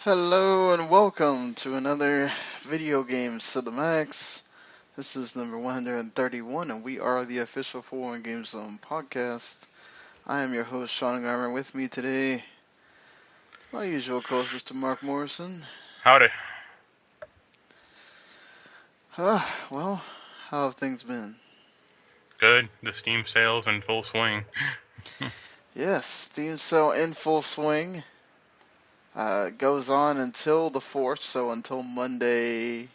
Hello and welcome to another Video Games to the Max. This is number 131 and we are the official 4-1 Game Zone podcast. I am your host Sean Garmer. With me today, my usual co-host Mr. Mark Morrison. Howdy. Well, how have things been? Good. The Steam sale's in full swing. Yes, Steam sale in full swing. Goes on until the 4th, so until Monday,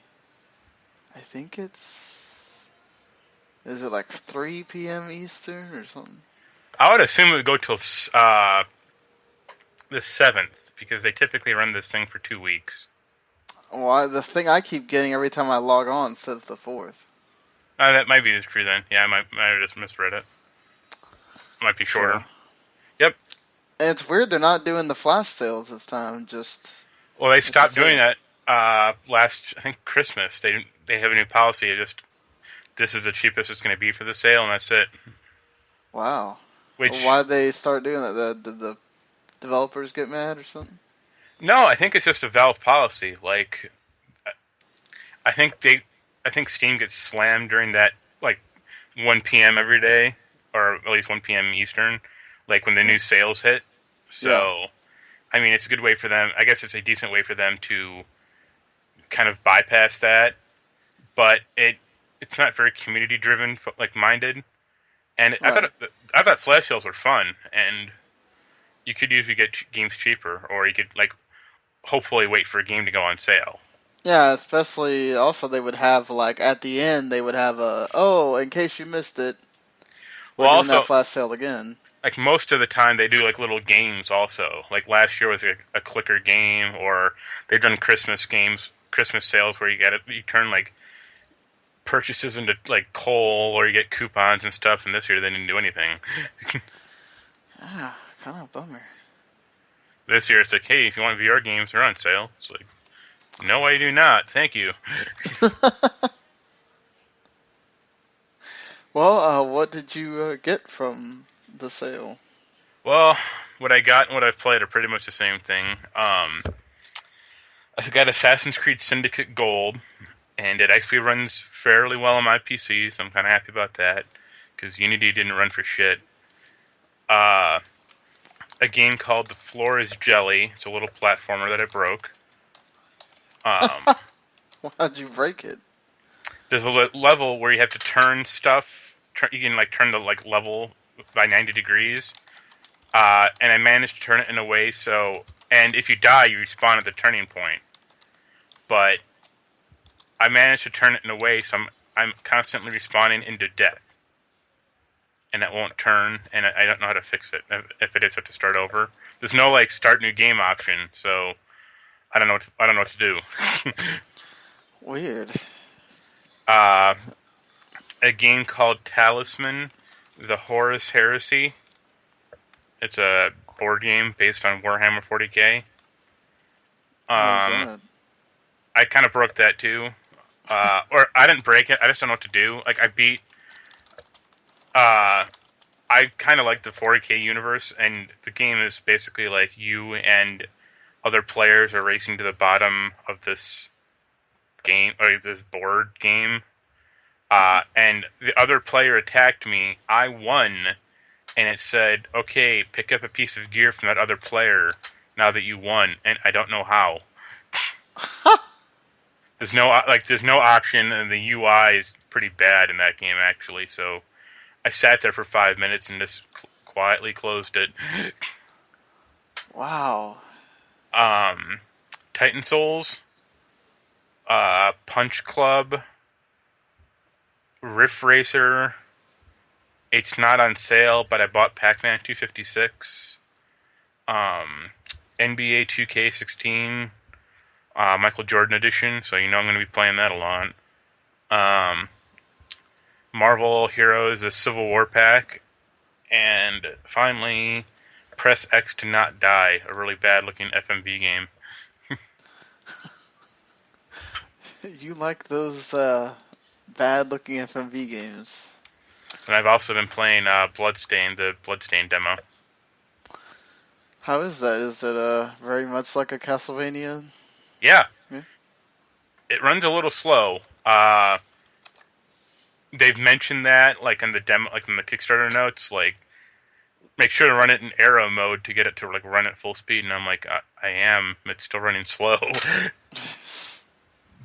I think is it like 3 p.m. Eastern or something? I would assume it would go till the 7th, because they typically run this thing for 2 weeks. Well, the thing I keep getting every time I log on says the 4th. That might be true then. Yeah, I might have just misread it. Might be shorter. So, yep. and it's weird they're not doing the flash sales this time. Well, they stopped doing that last, I think, Christmas. They have a new policy. This is the cheapest it's going to be for the sale, and that's it. Wow. Which, well, why'd they start doing that? Did the developers get mad or something? No, I think it's just a Valve policy. Like, I think Steam gets slammed during that, like, 1 p.m. every day, or at least 1 p.m. Eastern, like when the new sales hit. So, yeah. I mean, it's a good way for them. I guess it's a decent way for them to kind of bypass that, but it's not very community driven, like minded. And right. I thought flash sales were fun, and you could usually get games cheaper, or you could like hopefully wait for a game to go on sale. Yeah, especially also they would have like at the end they would have in case you missed it, we're doing that flash sale again. Like most of the time they do like little games also. Like last year was a clicker game, or they've done Christmas sales where you turn like purchases into like coal, or you get coupons and stuff, and this year they didn't do anything. Kind of a bummer. This year it's like, hey, if you want VR games, they're on sale. It's like, no, I do not. Thank you. Well, what did you get from the sale? Well, what I got and what I've played are pretty much the same thing. I got Assassin's Creed Syndicate Gold, and it actually runs fairly well on my PC, so I'm kind of happy about that, because Unity didn't run for shit. A game called The Floor is Jelly. It's a little platformer that I broke. How'd you break it? There's a level where you have to turn stuff. You can like turn the like level by 90 degrees, and I managed to turn it in a way so. And if you die, you respawn at the turning point. But I managed to turn it in a way so I'm constantly respawning into death, and that won't turn. And I don't know how to fix it. If it is, I have to start over. There's no like start new game option, so I don't know what to do. Weird. A game called Talisman, The Horus Heresy. It's a board game based on Warhammer 40k. I kind of broke that too. Or I didn't break it, I just don't know what to do. Like, I kind of like the 40k universe, and the game is basically like you and other players are racing to the bottom of this game, or this board game. And the other player attacked me. I won, and it said, "Okay, pick up a piece of gear from that other player now that you won." And I don't know how. There's no option, and the UI is pretty bad in that game actually. So I sat there for 5 minutes and just quietly closed it. Wow. Titan Souls, Punch Club, Riff Racer. It's not on sale, but I bought Pac-Man 256. NBA 2K16, Michael Jordan edition, so you know I'm going to be playing that a lot. Marvel Heroes, a Civil War pack, and finally, Press X to Not Die, a really bad-looking FMV game. You like those bad-looking FMV games. And I've also been playing Bloodstain, the Bloodstain demo. How is that? Is it very much like a Castlevania? Yeah, Yeah. it runs a little slow. They've mentioned that like in the demo, like in the Kickstarter notes, like make sure to run it in arrow mode to get it to like run at full speed. And I'm like, I am. It's still running slow,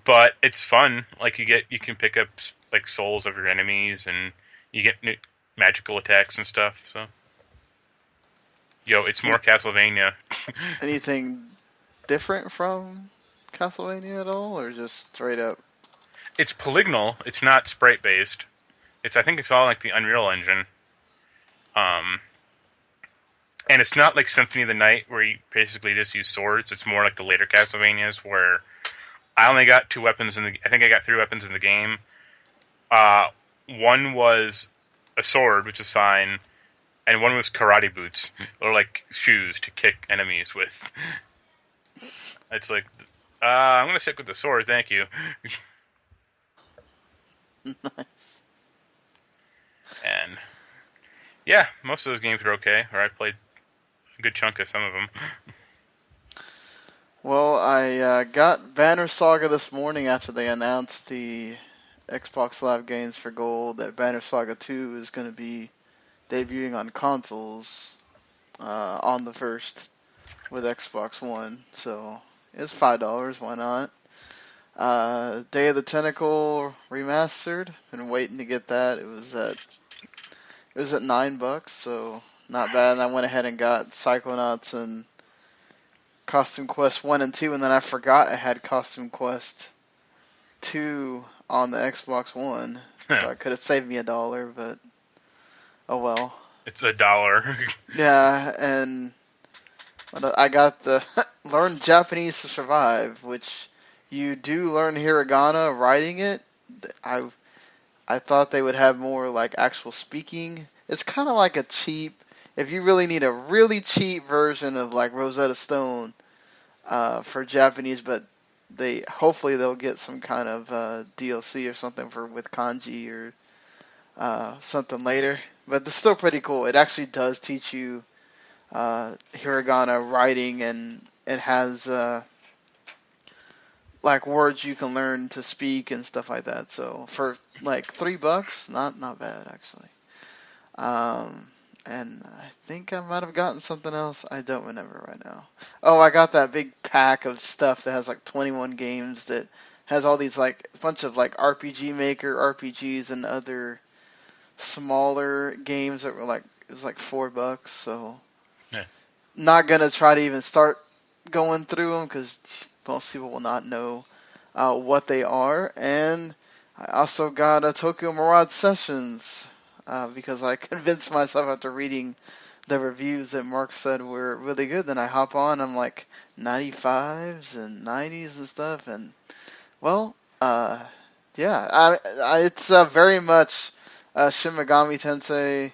but it's fun. Like you can pick up like souls of your enemies, and you get new magical attacks and stuff. So, it's more Castlevania. Anything different from Castlevania at all, or just straight up? It's polygonal. It's not sprite based. I think it's all like the Unreal Engine. Um, and it's not like Symphony of the Night where you basically just use swords. It's more like the later Castlevanias where I only got 2 weapons I think I got 3 weapons in the game. One was a sword, which is fine, and one was karate boots, or like shoes to kick enemies with. It's like, I'm gonna stick with the sword, thank you. Nice. And yeah, most of those games are okay. Or I played a good chunk of some of them. Well, I got Banner Saga this morning after they announced the Xbox Live Games for Gold that Banner Saga 2 is going to be debuting on consoles on the 1st with Xbox One. So it's $5. Why not? Day of the Tentacle remastered. Been waiting to get that. It was at $9, so not bad. And I went ahead and got Psychonauts and Costume Quest 1 and 2, and then I forgot I had Costume Quest 2 on the Xbox One, so I could have saved me $1, but oh well. It's $1. Yeah, and I got the Learn Japanese to Survive, which you do learn hiragana writing it. I thought they would have more like actual speaking. It's kind of like a cheap, if you really need a really cheap version of like Rosetta Stone for Japanese, but hopefully they'll get some kind of DLC or something with kanji or something later. But it's still pretty cool. It actually does teach you hiragana writing, and it has like words you can learn to speak and stuff like that. So for like $3, not bad actually. And I think I might have gotten something else. I don't remember right now. Oh, I got that big pack of stuff that has like 21 games that has all these like a bunch of like RPG Maker RPGs and other smaller games that were like it was like $4. So Yeah. not gonna try to even start going through them because most people will not know what they are. And I also got a Tokyo Mirage Sessions because I convinced myself after reading the reviews that Mark said were really good. Then I hop on, I'm like 95s and 90s and stuff, and well, yeah, it's very much Shin Megami Tensei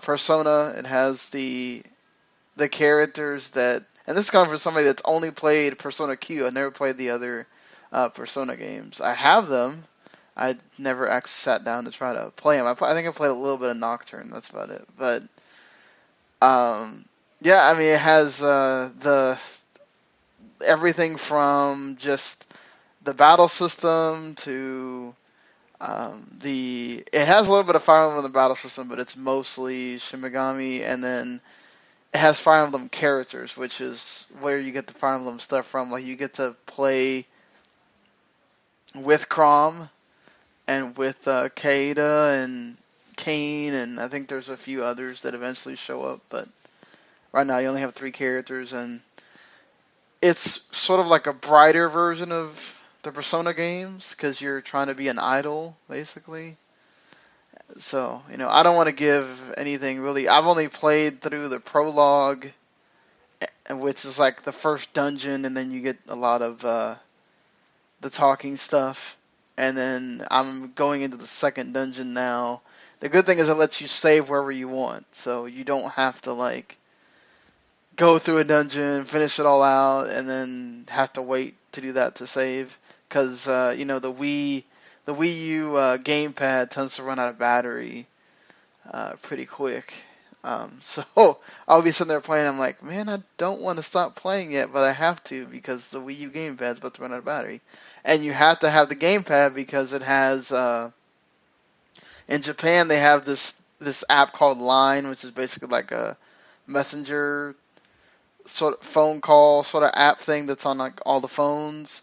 Persona. It has the characters that, and this comes from somebody that's only played Persona Q. I never played the other Persona games. I have them. I never actually sat down to try to play them. I think I played a little bit of Nocturne. That's about it. But yeah, I mean, it has the everything from just the battle system to it has a little bit of Fire Emblem in the battle system, but it's mostly Shin Megami, and then it has Fire Emblem characters, which is where you get the Fire Emblem stuff from. Like you get to play with Chrom and with Kaeda and Kane, and I think there's a few others that eventually show up. But right now you only have 3 characters, and it's sort of like a brighter version of the Persona games because you're trying to be an idol, basically. So, I don't want to give anything really. I've only played through the prologue, which is like the first dungeon, and then you get a lot of the talking stuff. And then I'm going into the second dungeon now. The good thing is it lets you save wherever you want, so you don't have to like go through a dungeon, finish it all out, and then have to wait to do that to save. Because the Wii U gamepad tends to run out of battery pretty quick. So I'll be sitting there playing. I'm like, man, I don't want to stop playing it, but I have to because the Wii U gamepad's about to run out of battery, and you have to have the gamepad because it has. In Japan, they have this app called Line, which is basically like a messenger sort of phone call sort of app thing that's on like all the phones,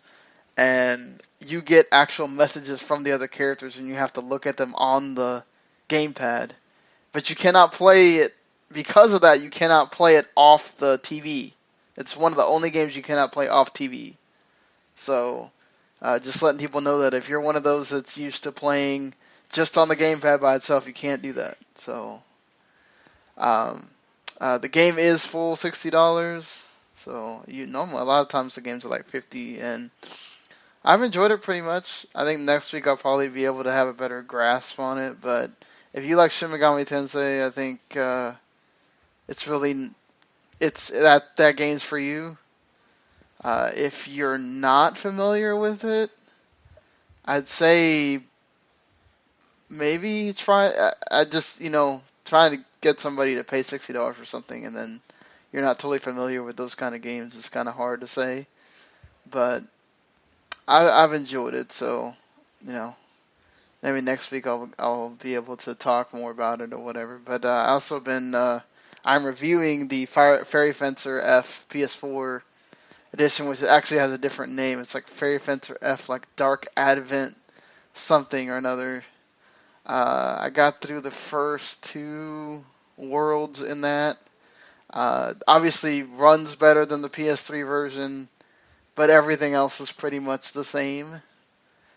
and you get actual messages from the other characters, and you have to look at them on the gamepad. But you cannot play it because of that. You cannot play it off the TV. It's one of the only games you cannot play off TV. So, just letting people know that if you're one of those that's used to playing just on the gamepad by itself, you can't do that. So, the game is full $60. So normally a lot of times the games are like 50, and I've enjoyed it pretty much. I think next week I'll probably be able to have a better grasp on it. But if you like Shin Megami Tensei, I think it's that game's for you. If you're not familiar with it, I'd say maybe try. I just trying to get somebody to pay $60 for something, and then you're not totally familiar with those kind of games. It's kind of hard to say, but I've enjoyed it. So maybe next week I'll be able to talk more about it or whatever. But I also been I'm reviewing the Fairy Fencer F PS4 edition, which actually has a different name. It's like Fairy Fencer F, like Dark Advent something or another. I got through the first two worlds in that. Obviously runs better than the PS3 version, but everything else is pretty much the same.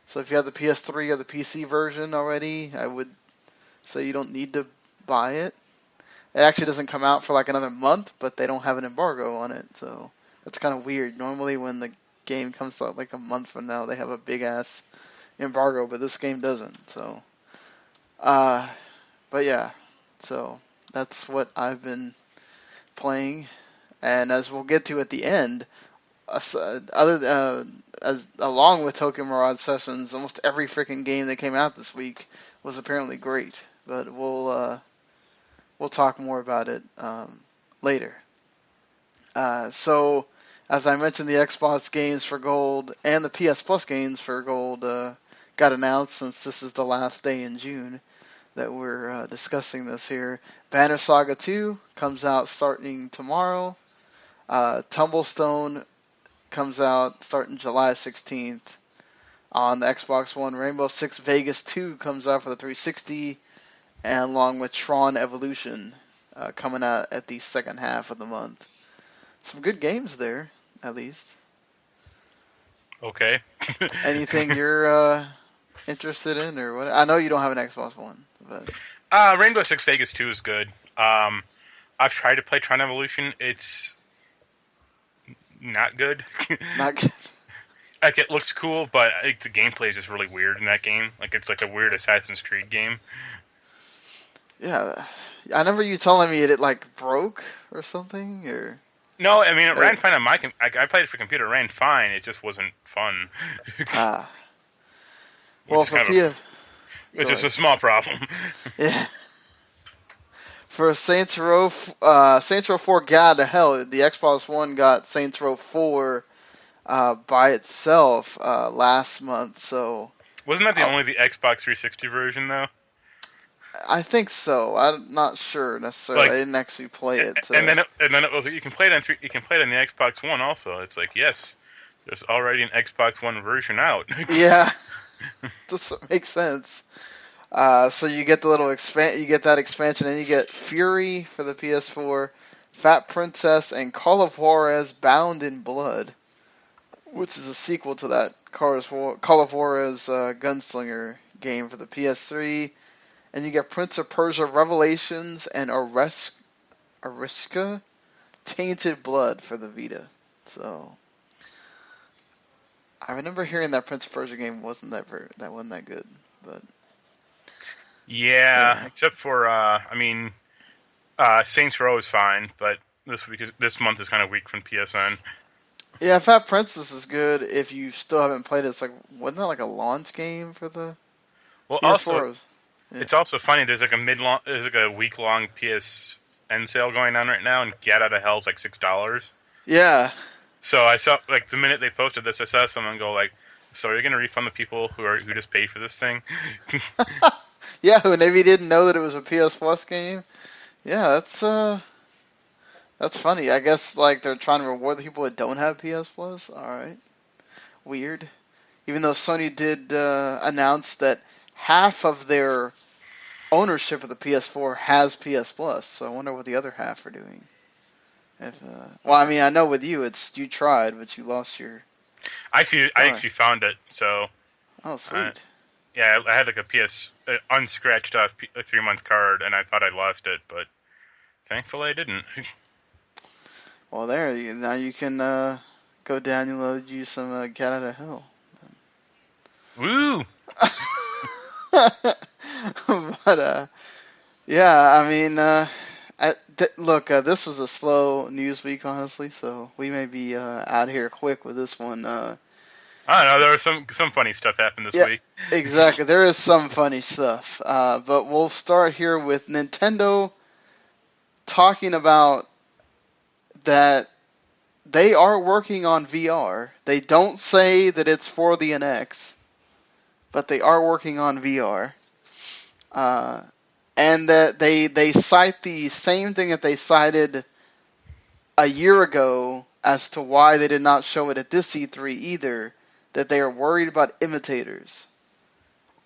So if you have the PS3 or the PC version already, I would say you don't need to buy it. It actually doesn't come out for like another month, but they don't have an embargo on it, so that's kind of weird. Normally when the game comes out like a month from now, they have a big ass embargo, but this game doesn't. So, but yeah, so that's what I've been playing, and as we'll get to at the end, along with Tokyo Mirage Sessions, almost every freaking game that came out this week was apparently great. But we'll talk more about it later. So, as I mentioned, the Xbox games for Gold and the PS Plus games for Gold got announced since this is the last day in June that we're discussing this here. Banner Saga 2 comes out starting tomorrow. Tumblestone comes out starting July 16th on the Xbox One. Rainbow Six Vegas 2 comes out for the 360, and along with Tron Evolution coming out at the second half of the month. Some good games there, at least. Okay. Anything you're interested in, or what? I know you don't have an Xbox One, but Rainbow Six Vegas 2 is good. I've tried to play Tron Evolution. It's not good. Not good. Like, it looks cool, but the gameplay is just really weird in that game. Like, it's like a weird Assassin's Creed game. Yeah, I remember you telling me it like broke or something, or. No, I mean, it ran fine on my I played it for computer. It ran fine. It just wasn't fun. Well, for it's just a small problem. Yeah. For Saints Row 4 got to hell. The Xbox One got Saints Row 4 by itself last month. So wasn't that only the Xbox 360 version though? I think so. I'm not sure necessarily. I didn't actually play it. So. And then it was you can play it on you can play it on the Xbox One also. It's like, yes, there's already an Xbox One version out. Yeah, doesn't make sense. So you get the little you get that expansion, and you get Fury for the PS4, Fat Princess, and Call of Juarez: Bound in Blood, which is a sequel to that Call of Juarez gunslinger game for the PS3. And you get Prince of Persia Revelations and Ariska Tainted Blood for the Vita. So I remember hearing that Prince of Persia game wasn't that good, but yeah. Except for Saints Row is fine, but this month is kind of weak from PSN. Yeah, Fat Princess is good if you still haven't played it. It's like, wasn't that like a launch game for the? Well, PS4? Also. Yeah. It's also funny. There's like a week-long PS end sale going on right now, and Get Out of Hell's like $6. Yeah. So I saw, like, the minute they posted this, I saw someone go like, "So are you going to refund the people who just paid for this thing?" Yeah, who maybe didn't know that it was a PS Plus game. Yeah, that's funny. I guess like they're trying to reward the people that don't have PS Plus. All right, weird. Even though Sony did announce that half of their ownership of the PS4 has PS Plus, so I wonder what the other half are doing. If well, I mean, I know with you, it's you tried, but you lost your. I Sorry. actually found it. So Oh, sweet. yeah, I had like a unscratched off a 3-month card, and I thought I lost it, but thankfully I didn't. Well, now you can go download you some Get Out of Hell. Woo! But yeah, I mean, look, this was a slow news week, honestly, so we may be out here quick with this one. I don't know. There was some funny stuff happened this Yeah, week. exactly. There is some funny stuff, but we'll start here with Nintendo talking about that they are working on VR. They don't say that it's for the NX, but they are working on VR. And that they cite the same thing that they cited a year ago as to why they did not show it at this E3 either, that they are worried about imitators.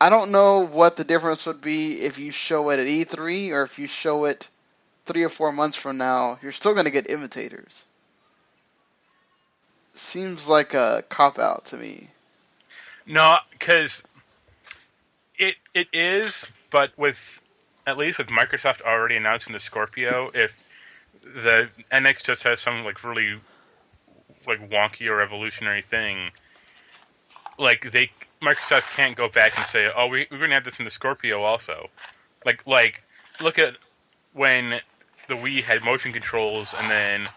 I don't know what the difference would be if you show it at E3 or if you show it 3 or 4 months from now. You're still going to get imitators. Seems like a cop-out to me. No, because it is, but with at least with Microsoft already announcing the Scorpio, if the NX just has some like really like wonky or revolutionary thing, like Microsoft can't go back and say, "Oh, we're going to have this in the Scorpio also." Like look at when the Wii had motion controls, and then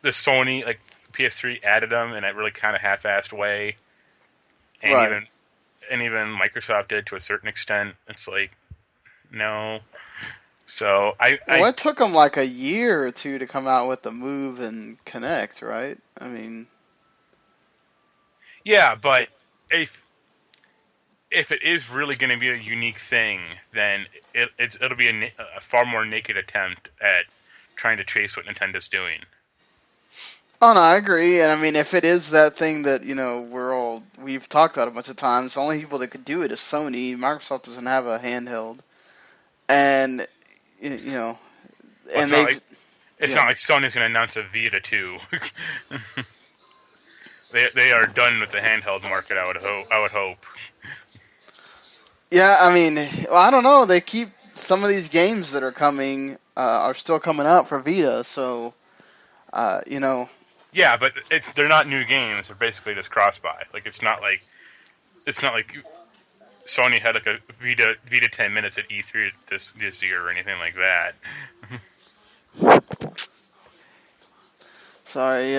the Sony like PS3 added them in a really kind of half-assed way, and Right. even Microsoft did to a certain extent. It's like, no. So Well, it took them like a year or two to come out with the Move and Connect, right? I mean, yeah, but if it is really going to be a unique thing, then it'll be a far more naked attempt at trying to chase what Nintendo's doing. oh no, I agree. And I mean, if it is that thing that we've talked about a bunch of times, the only people that could do it is Sony. Microsoft doesn't have a handheld, and you know, Well, and they've it's not like Sony's going to announce a Vita 2. They are done with the handheld market. I would hope. Yeah, I mean, well, I don't know. They keep some of these games that are coming are still coming out for Vita, so you know. Yeah, but they're not new games. They're basically just cross-buy. Like it's not like Sony had like a Vita 10 minutes at E3 this year or anything like that. Sorry,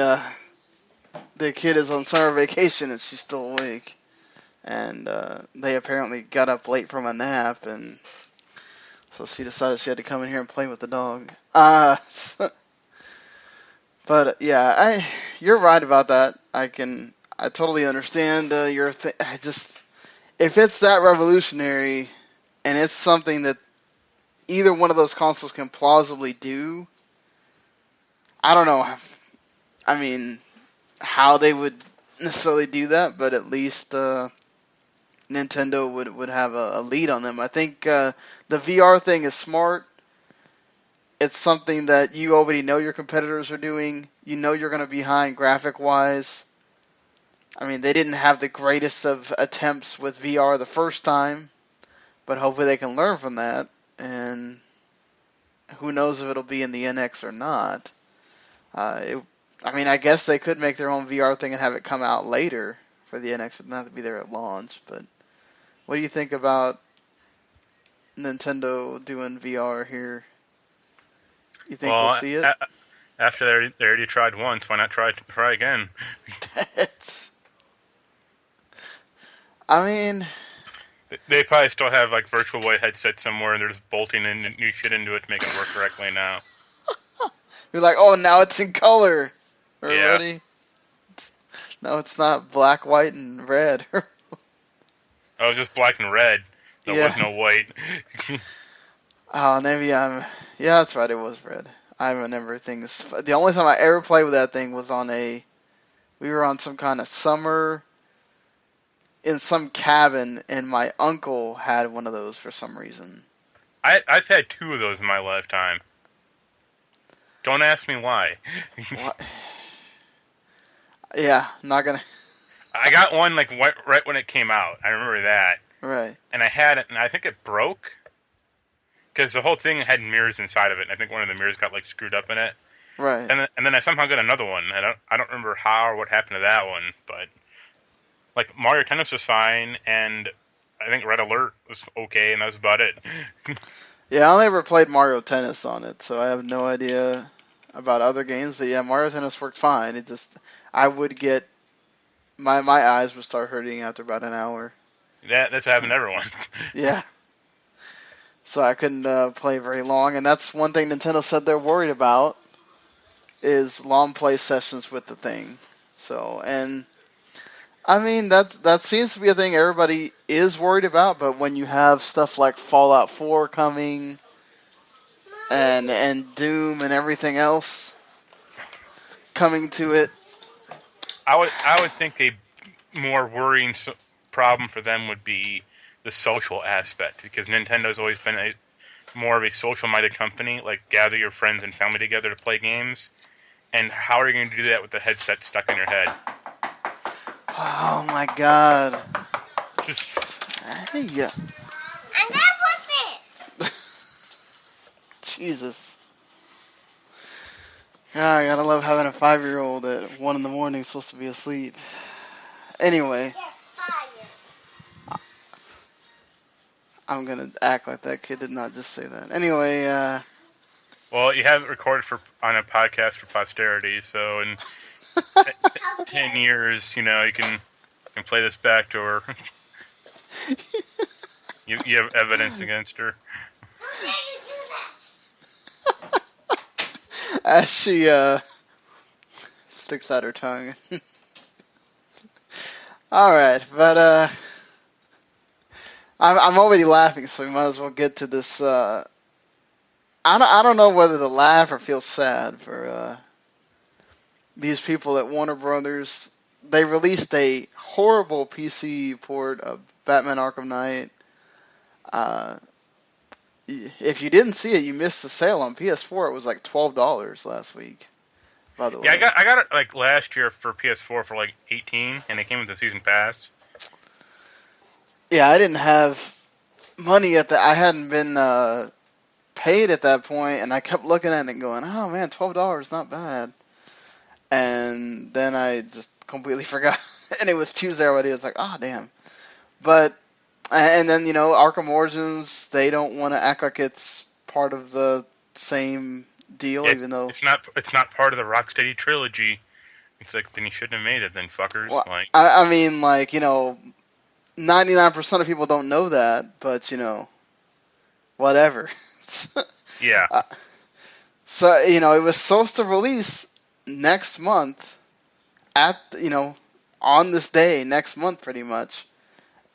the kid is on summer vacation and she's still awake, and they apparently got up late from a nap, and so she decided she had to come in here and play with the dog. But yeah, you're right about that. I totally understand your thing. If it's that revolutionary and it's something that either one of those consoles can plausibly do, I don't know. I mean, how they would necessarily do that, but at least Nintendo would have a lead on them. I think the VR thing is smart. It's something that you already know your competitors are doing. You know you're going to be behind graphic-wise. I mean, they didn't have the greatest of attempts with VR the first time, but hopefully they can learn from that. And who knows if it'll be in the NX or not. I mean, I guess they could make their own VR thing and have it come out later for the NX, but not to be there at launch. But what do you think about Nintendo doing VR here? You think we'll see it? After they already tried once, why not try again? I mean, they probably still have like Virtual Boy headsets somewhere, and they're just bolting in new shit into it to make it work correctly now. You're like, oh, now it's in color Yeah. already. No, it's not black, white, and red. Oh, it was just black and red. There Yeah. was no white. Oh, maybe I'm. Yeah, that's right. It was red. I remember things. The only time I ever played with that thing was on a. We were on some kind of summer in some cabin, and my uncle had one of those for some reason. I've had 2 of those in my lifetime. Don't ask me why. What? Yeah, not gonna. I got one like right when it came out. I remember that. Right. And I had it, and I think it broke because the whole thing had mirrors inside of it. And I think one of the mirrors got like screwed up in it. Right. And then I somehow got another one. I don't remember how or what happened to that one, but like Mario Tennis was fine, and I think Red Alert was okay, and that was about it. Yeah, I only ever played Mario Tennis on it, so I have no idea about other games. But yeah, Mario Tennis worked fine. It just I would get my eyes would start hurting after about an hour. That's what happened to everyone. Yeah. So I couldn't play very long, and that's one thing Nintendo said they're worried about is long play sessions with the thing. So, and I mean that seems to be a thing everybody is worried about, but when you have stuff like Fallout 4 coming and Doom and everything else coming to it, I would think a more worrying problem for them would be the social aspect, because Nintendo's always been more of a social-minded company, like gather your friends and family together to play games. And how are you going to do that with the headset stuck in your head? oh my god. Hey, yeah. And that was it. Jesus. God, I gotta love having a 5-year-old at 1 in the morning supposed to be asleep. Anyway, Yes, fire. I'm gonna act like that kid did not just say that. Anyway, Well, you have it recorded on a podcast for posterity, so in 10 years, you know, you can play this back to her. You have evidence against her. How dare you do that? as she sticks out her tongue. All right, but I'm already laughing, so we might as well get to this. I don't know whether to laugh or feel sad for these people at Warner Brothers. They released a horrible PC port of Batman Arkham Knight. If you didn't see it, you missed the sale on PS4. It was like $12 last week. By the way, Yeah, I got it like last year for PS4 for like 18, and it came with the season pass. Yeah, I didn't have money at I hadn't been paid at that point, and I kept looking at it and going, "Oh man, $12, not bad." And then I just completely forgot, and it was Tuesday already. I was like, "Oh damn!" But and then Arkham Origins, they don't want to act like it's part of the same deal, even though it's not part of the Rocksteady trilogy. It's like, then you shouldn't have made it, then fuckers. well, Like, I mean, 99% of people don't know that, but whatever. yeah. So it was supposed to release next month at on this day next month pretty much,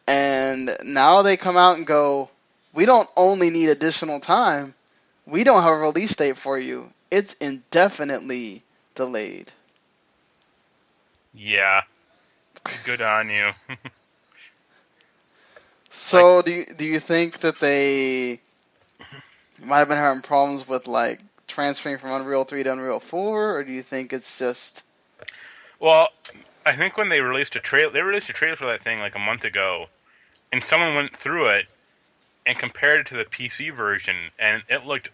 and now they come out and go, we don't only need additional time, we don't have a release date for you, it's indefinitely delayed. Yeah. Good on you. So do you think that they might have been having problems with like transferring from Unreal 3 to Unreal 4, or do you think it's just... Well, I think when they released a trailer for that thing like a month ago, and someone went through it and compared it to the PC version, and it looked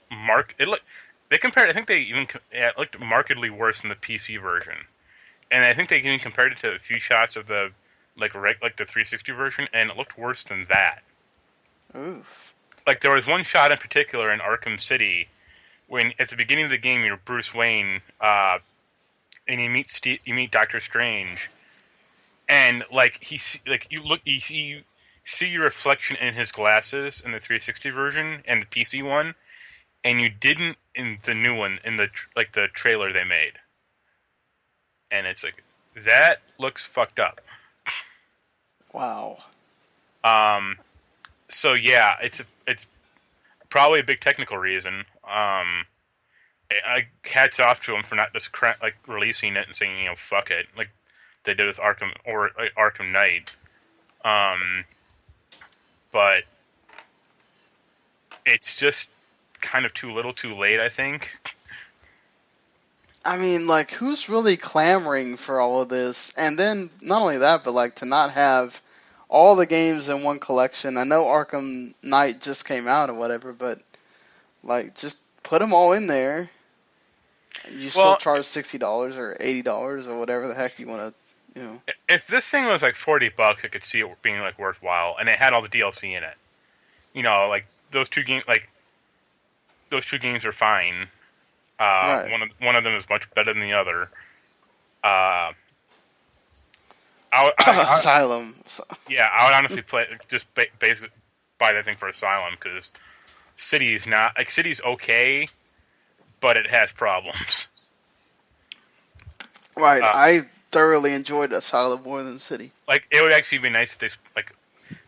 they compared, I think they even, it looked markedly worse than the PC version. And I think they even compared it to a few shots of the like the 360 version, and it looked worse than that. Oof. Like, there was one shot in particular in Arkham City when at the beginning of the game you're Bruce Wayne, and you meet Doctor Strange, and like you see your reflection in his glasses in the 360 version and the PC one, and you didn't in the new one, in the the trailer they made, and it's like that looks fucked up. Wow. So yeah, it's probably a big technical reason. I hats off to them for not just releasing it and saying fuck it like they did with Arkham or Arkham Knight. But it's just kind of too little, too late. I think. I mean, like, who's really clamoring for all of this? And then, not only that, but, like, to not have all the games in one collection. I know Arkham Knight just came out or whatever, but, like, just put them all in there. You still charge $60 or $80 or whatever the heck you want to, If this thing was like $40, I could see it being, like, worthwhile, and it had all the DLC in it. Like, those two games are fine. Right. One of them is much better than the other. Asylum. Yeah, I would honestly basically buy that thing for Asylum because City's okay, but it has problems. Right. I thoroughly enjoyed Asylum more than City. Like, it would actually be nice if they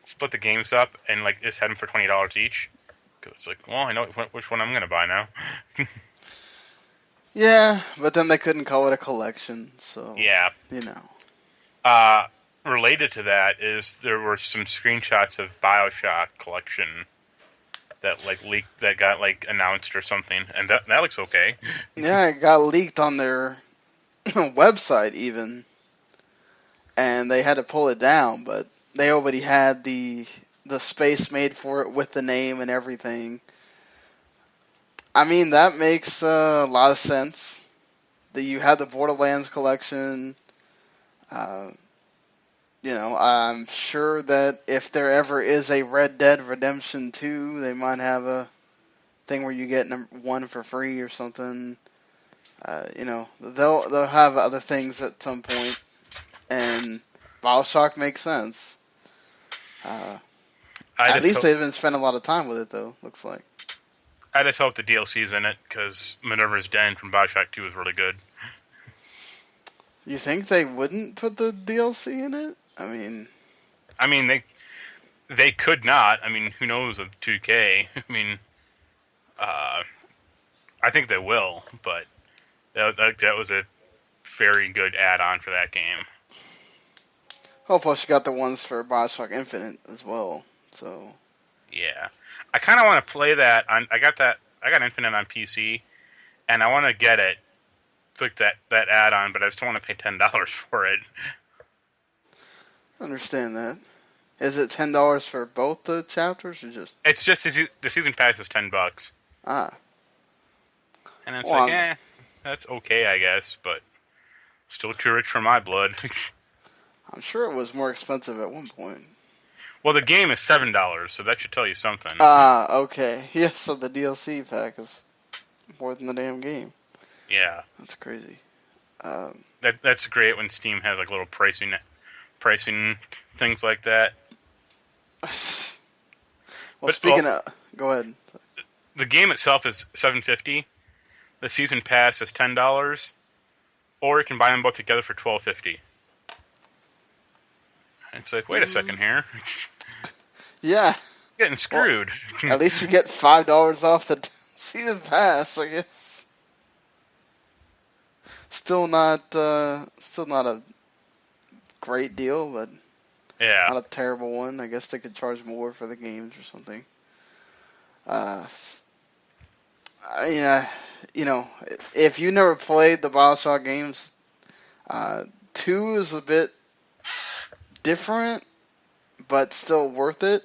split the games up and just had them for $20 each. Because it's like, well, I know which one I'm gonna buy now. Yeah, but then they couldn't call it a collection, so yeah. Related to that is there were some screenshots of BioShock Collection that leaked, that got announced or something, and that looks okay. Yeah, it got leaked on their website even, and they had to pull it down, but they already had the space made for it with the name and everything. I mean, that makes a lot of sense. That you had the Borderlands collection. I'm sure that if there ever is a Red Dead Redemption 2, they might have a thing where you get one for free or something. They'll have other things at some point, and BioShock makes sense. At least they've been spending a lot of time with it, though. Looks like. I just hope the DLC's in it, because Minerva's Den from BioShock 2 is really good. You think they wouldn't put the DLC in it? I mean, they could not. I mean, who knows with 2K? I think they will, but that was a very good add-on for that game. Oh, plus you got the ones for BioShock Infinite as well. So. Yeah. I kind of want to play that I got Infinite on PC, and I want to get it, click that add-on, but I just don't want to pay $10 for it. I understand that. Is it $10 for both the chapters, or just? It's just the season pass is $10. Ah. And it's that's okay, I guess, but still too rich for my blood. I'm sure it was more expensive at one point. Well, the game is $7, so that should tell you something. Ah, okay. Yeah, so the DLC pack is more than the damn game. Yeah. That's crazy. That's great when Steam has little pricing things like that. Well, speaking of, go ahead. The game itself is $7.50. The season pass is $10, or you can buy them both together for $12.50. It's like, wait a second here. Yeah. Getting screwed. Well, at least you get $5 off the season pass, I guess. Still not a great deal, but yeah, not a terrible one. I guess they could charge more for the games or something. If you never played the BioShock games, 2 is a bit different, but still worth it.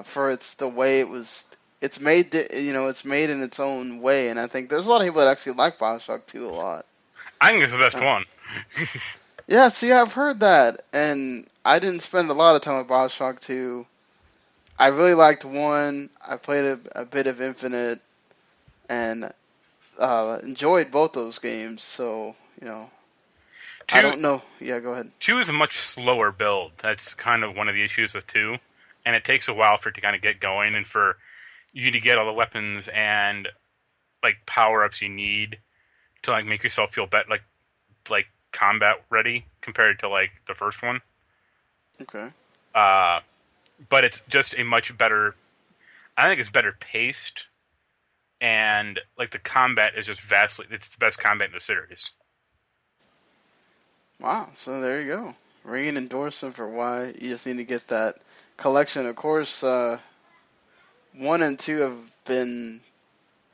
For it's the way it was. It's made, it's made in its own way, and I think there's a lot of people that actually like BioShock 2 a lot. I think it's the best one. Yeah, see, I've heard that, and I didn't spend a lot of time with BioShock 2. I really liked 1. I played a bit of Infinite, and enjoyed both those games, so, I don't know. Yeah, go ahead. 2 is a much slower build. That's kind of one of the issues with 2, and it takes a while for it to kind of get going, and for you to get all the weapons and like power ups you need to like make yourself feel better, like combat ready compared to like the first one. Okay. But it's just a much better. I think it's better paced, and like the combat is just vastly. It's the best combat in the series. Wow. So there you go. Ringing endorsement for why you just need to get that collection. Of course, 1 and 2 have been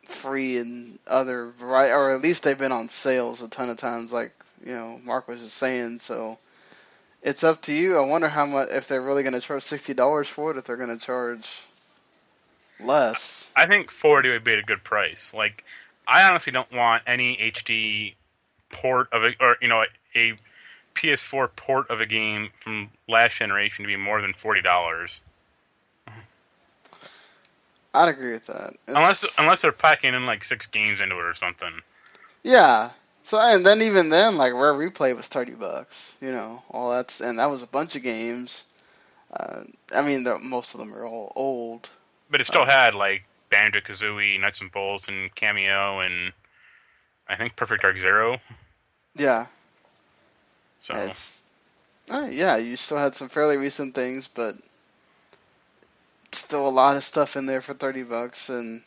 free in other variety, or at least they've been on sales a ton of times, like Mark was just saying. So it's up to you. I wonder how much, if they're really going to charge $60 for it, if they're going to charge less. I think 40 would be a good price. Like, I honestly don't want any HD port of a PS4 port of a game from last generation to be more than $40. I'd agree with that. Unless they're packing in like 6 games into it or something. Yeah. So and then even then, like Rare Replay was $30. All and that was a bunch of games. I mean, most of them are all old. But it still had like Banjo-Kazooie, Nuts and Bolts, and Cameo, and I think Perfect Dark Zero. Yeah. So. Yeah, you still had some fairly recent things, but still a lot of stuff in there for $30, and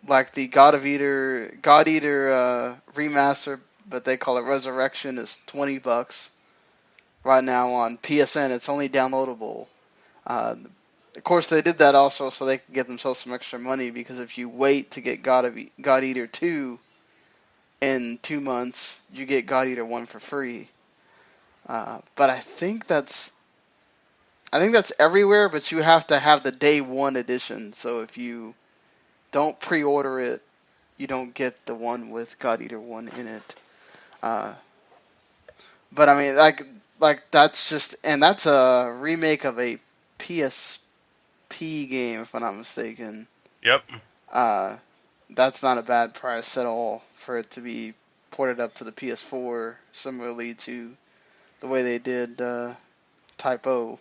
like the God Eater remaster, but they call it Resurrection, is $20 right now on PSN. It's only downloadable. Of course, they did that also so they can get themselves some extra money, because if you wait to get God Eater 2 in 2 months, you get God Eater 1 for free. But I think that's everywhere, but you have to have the day one edition. So if you don't pre-order it, you don't get the one with God Eater 1 in it. But I mean, like that's just, and that's a remake of a PSP game, if I'm not mistaken. Yep. That's not a bad price at all for it to be ported up to the PS4, similarly to the way they did Type O.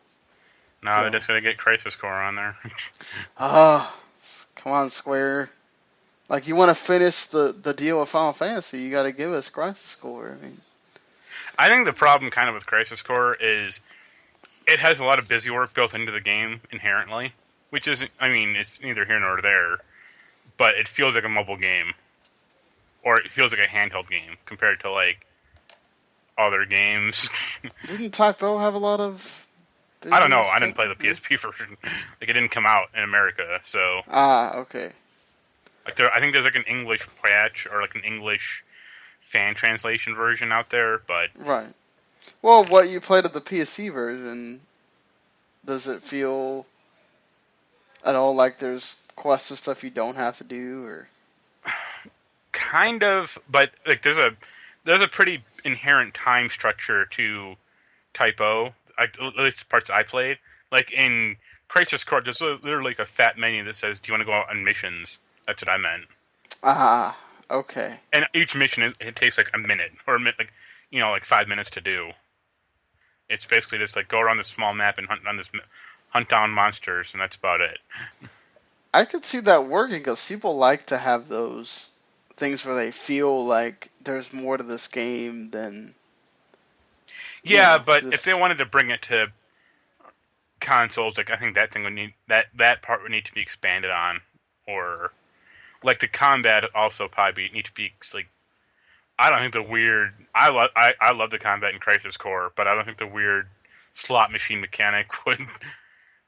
No, they're just gonna get Crisis Core on there. Oh, come on, Square. Like, you want to finish the deal with Final Fantasy, you got to give us Crisis Core. I mean, I think the problem kind of with Crisis Core is it has a lot of busy work built into the game inherently, which isn't, I mean, it's neither here nor there, but it feels like a mobile game, or it feels like a handheld game compared to like other games. Didn't Type O have a lot of? I don't know. I didn't play the PSP version. Like, it didn't come out in America, so. Okay. Like, I think there's like an English patch or like an English fan translation version out there, but. Right. Well, what you played of the PSC version, does it feel at all like there's quests and stuff you don't have to do, or? Kind of, but like there's a pretty inherent time structure to Type O. At least the parts I played. Like in Crisis Core, there's literally like a fat menu that says, "Do you want to go out on missions?" That's what I meant. Okay. And each mission it takes like a minute or like 5 minutes to do. It's basically just like go around this small map and hunt down monsters, and that's about it. I could see that working, because people like to have those things where they feel like there's more to this game than. Yeah, but if they wanted to bring it to consoles, like I think that thing would need that part would need to be expanded on, or like the combat also probably need to be like. I don't think the weird. I love the combat in Crisis Core, but I don't think the weird slot machine mechanic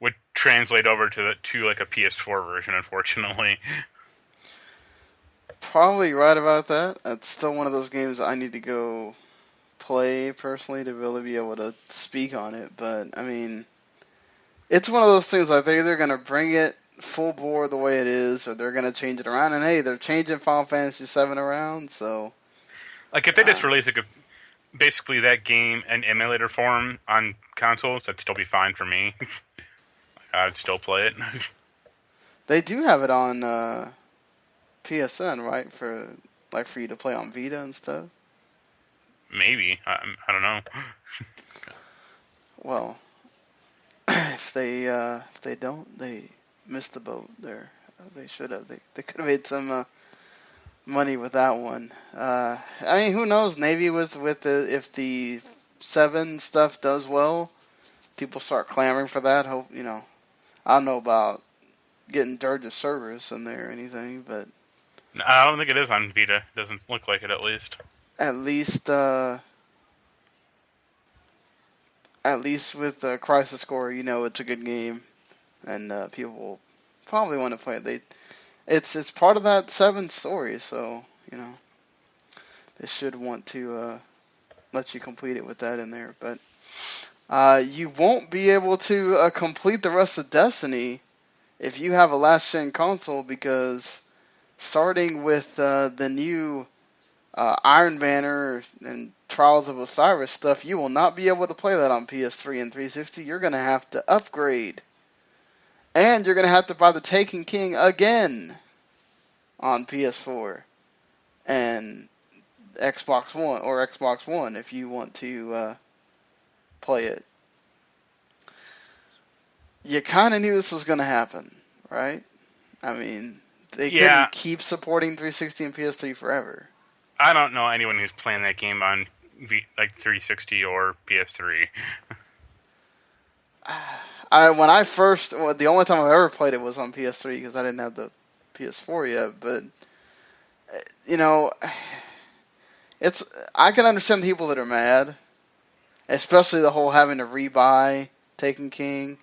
would translate over to like a PS4 version, unfortunately. Probably right about that. It's still one of those games I need to go play personally to really be able to speak on it. But I mean, it's one of those things like they're either gonna bring it full bore the way it is, or they're gonna change it around. And hey, they're changing Final Fantasy VII around, so. Like if they just release like basically that game in emulator form on consoles, that'd still be fine for me. I'd still play it. They do have it on PSN, right? For you to play on Vita and stuff. Maybe I don't know. Well, if they don't, they missed the boat there. They should have. They could have made some money with that one. I mean, who knows? Maybe with the if the 7 stuff does well, people start clamoring for that. Hope I don't know about getting Dirge's servers in there or anything, but No, I don't think it is on Vita. Doesn't look like it, at least. at least with Crisis Core, it's a good game, and people will probably want to play it. It's part of that 7 story, so they should want to let you complete it with that in there. But you won't be able to complete the rest of Destiny if you have a last gen console, because starting with the new Iron Banner and Trials of Osiris stuff, you will not be able to play that on PS3 and 360. You're going to have to upgrade. And you're going to have to buy the Taken King again on PS4 and Xbox One if you want to play it. You kind of knew this was going to happen, right? I mean, they couldn't keep supporting 360 and PS3 forever. I don't know anyone who's playing that game on 360 or PS3. The only time I've ever played it was on PS3 because I didn't have the PS4 yet. But I can understand the people that are mad, especially the whole having to rebuy Taken King.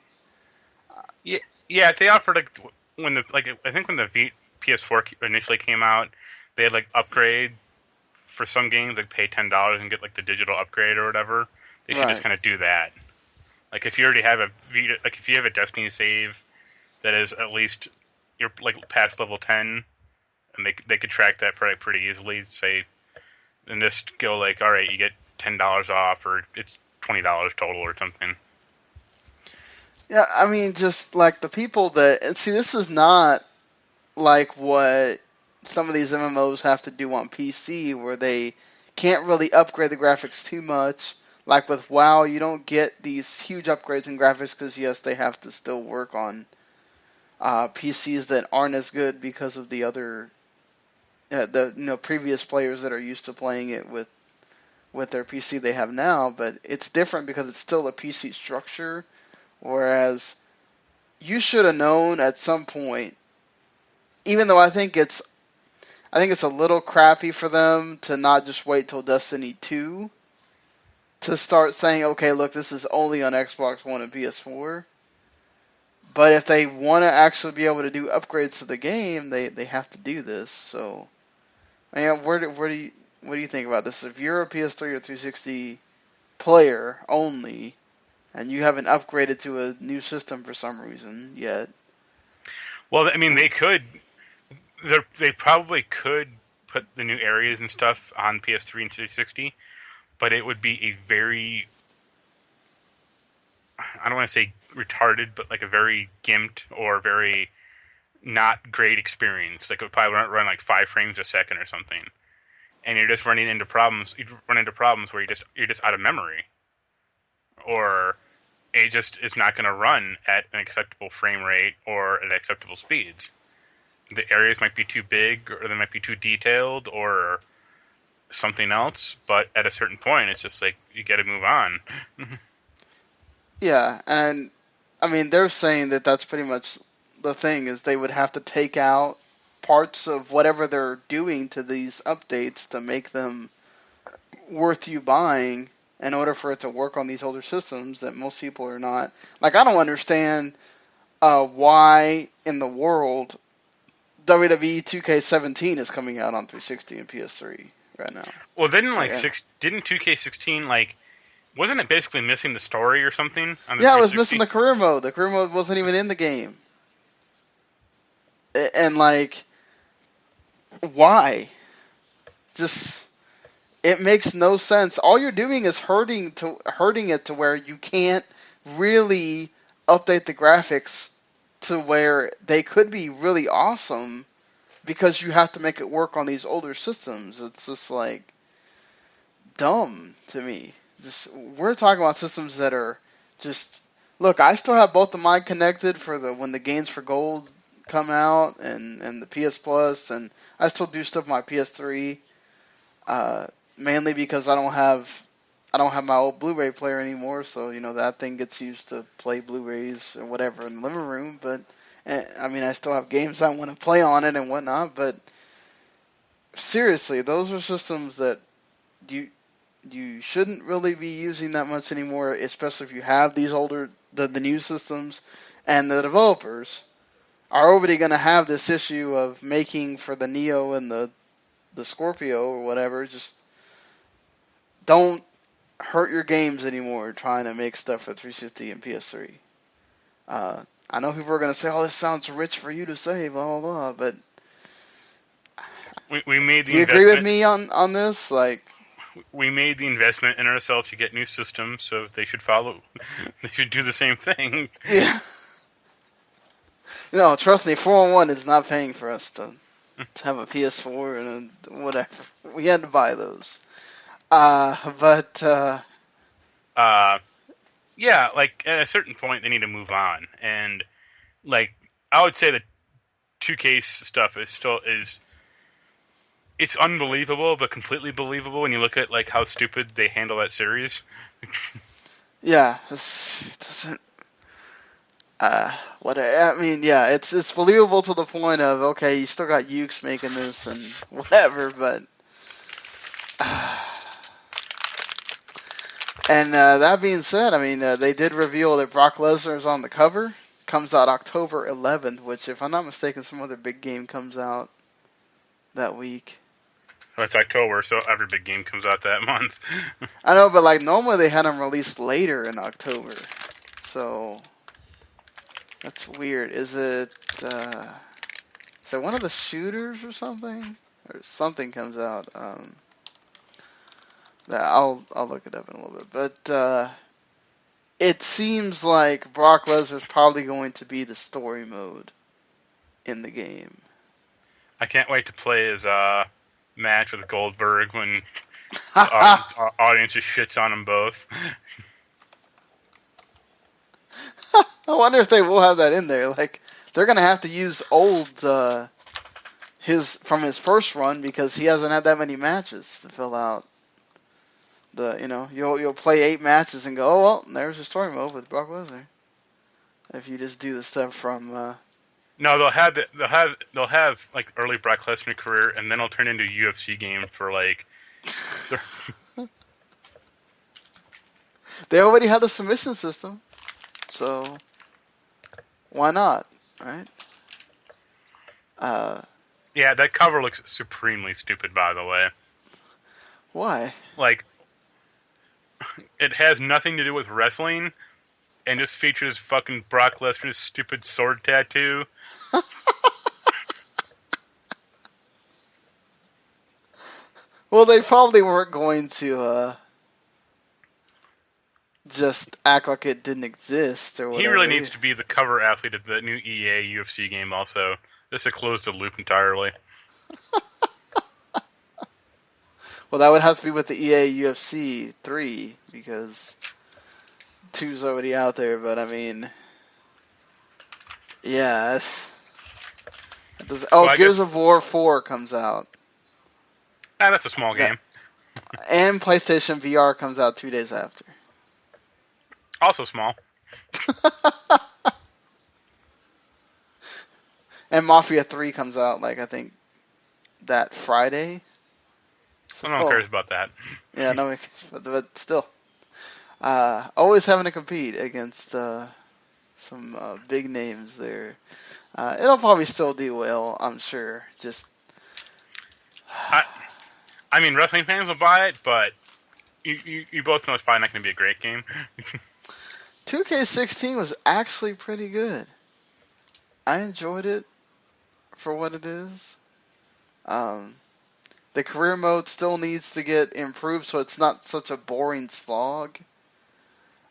Yeah, they offered I think when the PS4 initially came out, they had upgrade for some games, pay $10 and get the digital upgrade or whatever. They should just kind of do that. If you already have if you have a Destiny save that is at least you're past level 10, and they could track that pretty easily. Say, and just go all right, you get $10 off, or it's $20 total or something. Yeah, I mean, just the people and see, this is not like what some of these MMOs have to do on PC, where they can't really upgrade the graphics too much. Like with WoW, you don't get these huge upgrades in graphics because, yes, they have to still work on PCs that aren't as good because of the other previous players that are used to playing it with their PC they have now. But it's different because it's still a PC structure, whereas you should have known at some point. Even though I think it's a little crappy for them to not just wait till Destiny 2 to start saying, okay, look, this is only on Xbox One and PS4. But if they want to actually be able to do upgrades to the game, they have to do this. So, I mean, what do you think about this? If you're a PS3 or 360 player only, and you haven't upgraded to a new system for some reason yet. Well, I mean, they probably could put the new areas and stuff on PS3 and 360, but it would be a very, I don't want to say retarded, but a very gimped or very not great experience. It would probably run 5 frames a second or something, and you're just running into problems. You run into problems where you're just out of memory, or it just is not going to run at an acceptable frame rate or at acceptable speeds. The areas might be too big, or they might be too detailed, or something else, but at a certain point, it's just you got to move on. Yeah, and I mean, they're saying that that's pretty much the thing, is they would have to take out parts of whatever they're doing to these updates to make them worth you buying in order for it to work on these older systems that most people are not. I don't understand why in the world WWE 2K17 is coming out on 360 and PS3 right now. Well, didn't 2K16 wasn't it basically missing the story or something? On the yeah, it was missing the career mode. The career mode wasn't even in the game. And why? Just, it makes no sense. All you're doing is hurting it to where you can't really update the graphics to where they could be really awesome, because you have to make it work on these older systems. It's just dumb to me. We're talking about systems that are just, look, I still have both of mine connected for when the Games for Gold come out and the PS Plus, and I still do stuff on my PS3, mainly because I don't have my old Blu-ray player anymore, so that thing gets used to play Blu-rays or whatever in the living room. But I mean, I still have games I want to play on it and whatnot. But seriously, those are systems that you shouldn't really be using that much anymore, especially if you have these older the new systems, and the developers are already going to have this issue of making for the Neo and the Scorpio or whatever. Just don't hurt your games anymore trying to make stuff for 360 and PS3. I know people are going to say, "Oh, this sounds rich for you to say," blah blah blah, but we made the do you agree with me on this? Like, we made the investment in ourselves to get new systems, so they should follow. They should do the same thing. yeah. No, trust me, 401 is not paying for us to have a PS4 and whatever. We had to buy those. Yeah, like at a certain point they need to move on, and like I would say the 2K stuff is it's unbelievable, but completely believable when you look at like how stupid they handle that series. Yeah, it doesn't. What I mean, yeah, it's believable to the point of, okay, you still got Ukes making this and whatever, but and that being said, I mean, they did reveal that Brock Lesnar is on the cover. Comes out October 11th, which, if I'm not mistaken, some other big game comes out that week. Well, it's October, so every big game comes out that month. I know, but like normally they had them released later in October, so that's weird. Is it one of the shooters or something? Or something comes out. That I'll look it up in a little bit. But it seems like Brock Lesnar's probably going to be the story mode in the game. I can't wait to play his match with Goldberg when the audience just shits on them both. I wonder if they will have that in there. Like, they're gonna have to use old his first run, because he hasn't had that many matches to fill out. You'll play 8 matches and go, oh well, there's a story mode with Brock Lesnar. If you just do the stuff from No, they'll have like early Brock Lesnar career, and then it'll turn into a UFC game for like. They already have the submission system, so why not, right? Yeah, that cover looks supremely stupid, by the way. Why? Like, it has nothing to do with wrestling, and just features fucking Brock Lesnar's stupid sword tattoo. Well, they probably weren't going to just act like it didn't exist or whatever. He really needs to be the cover athlete of the new EA UFC game also, just to close the loop entirely. Well, that would have to be with the EA UFC 3, because 2's already out there, but I mean, yeah, Gears of War 4 comes out. That's a small game. And PlayStation VR comes out 2 days after. Also small. And Mafia 3 comes out, like, I think, that Friday. So no one cares about that. Yeah, no, but still. Always having to compete against some big names there. It'll probably still do well, I'm sure. Just... I mean, wrestling fans will buy it, but you both know it's probably not going to be a great game. 2K16 was actually pretty good. I enjoyed it for what it is. The career mode still needs to get improved, so it's not such a boring slog.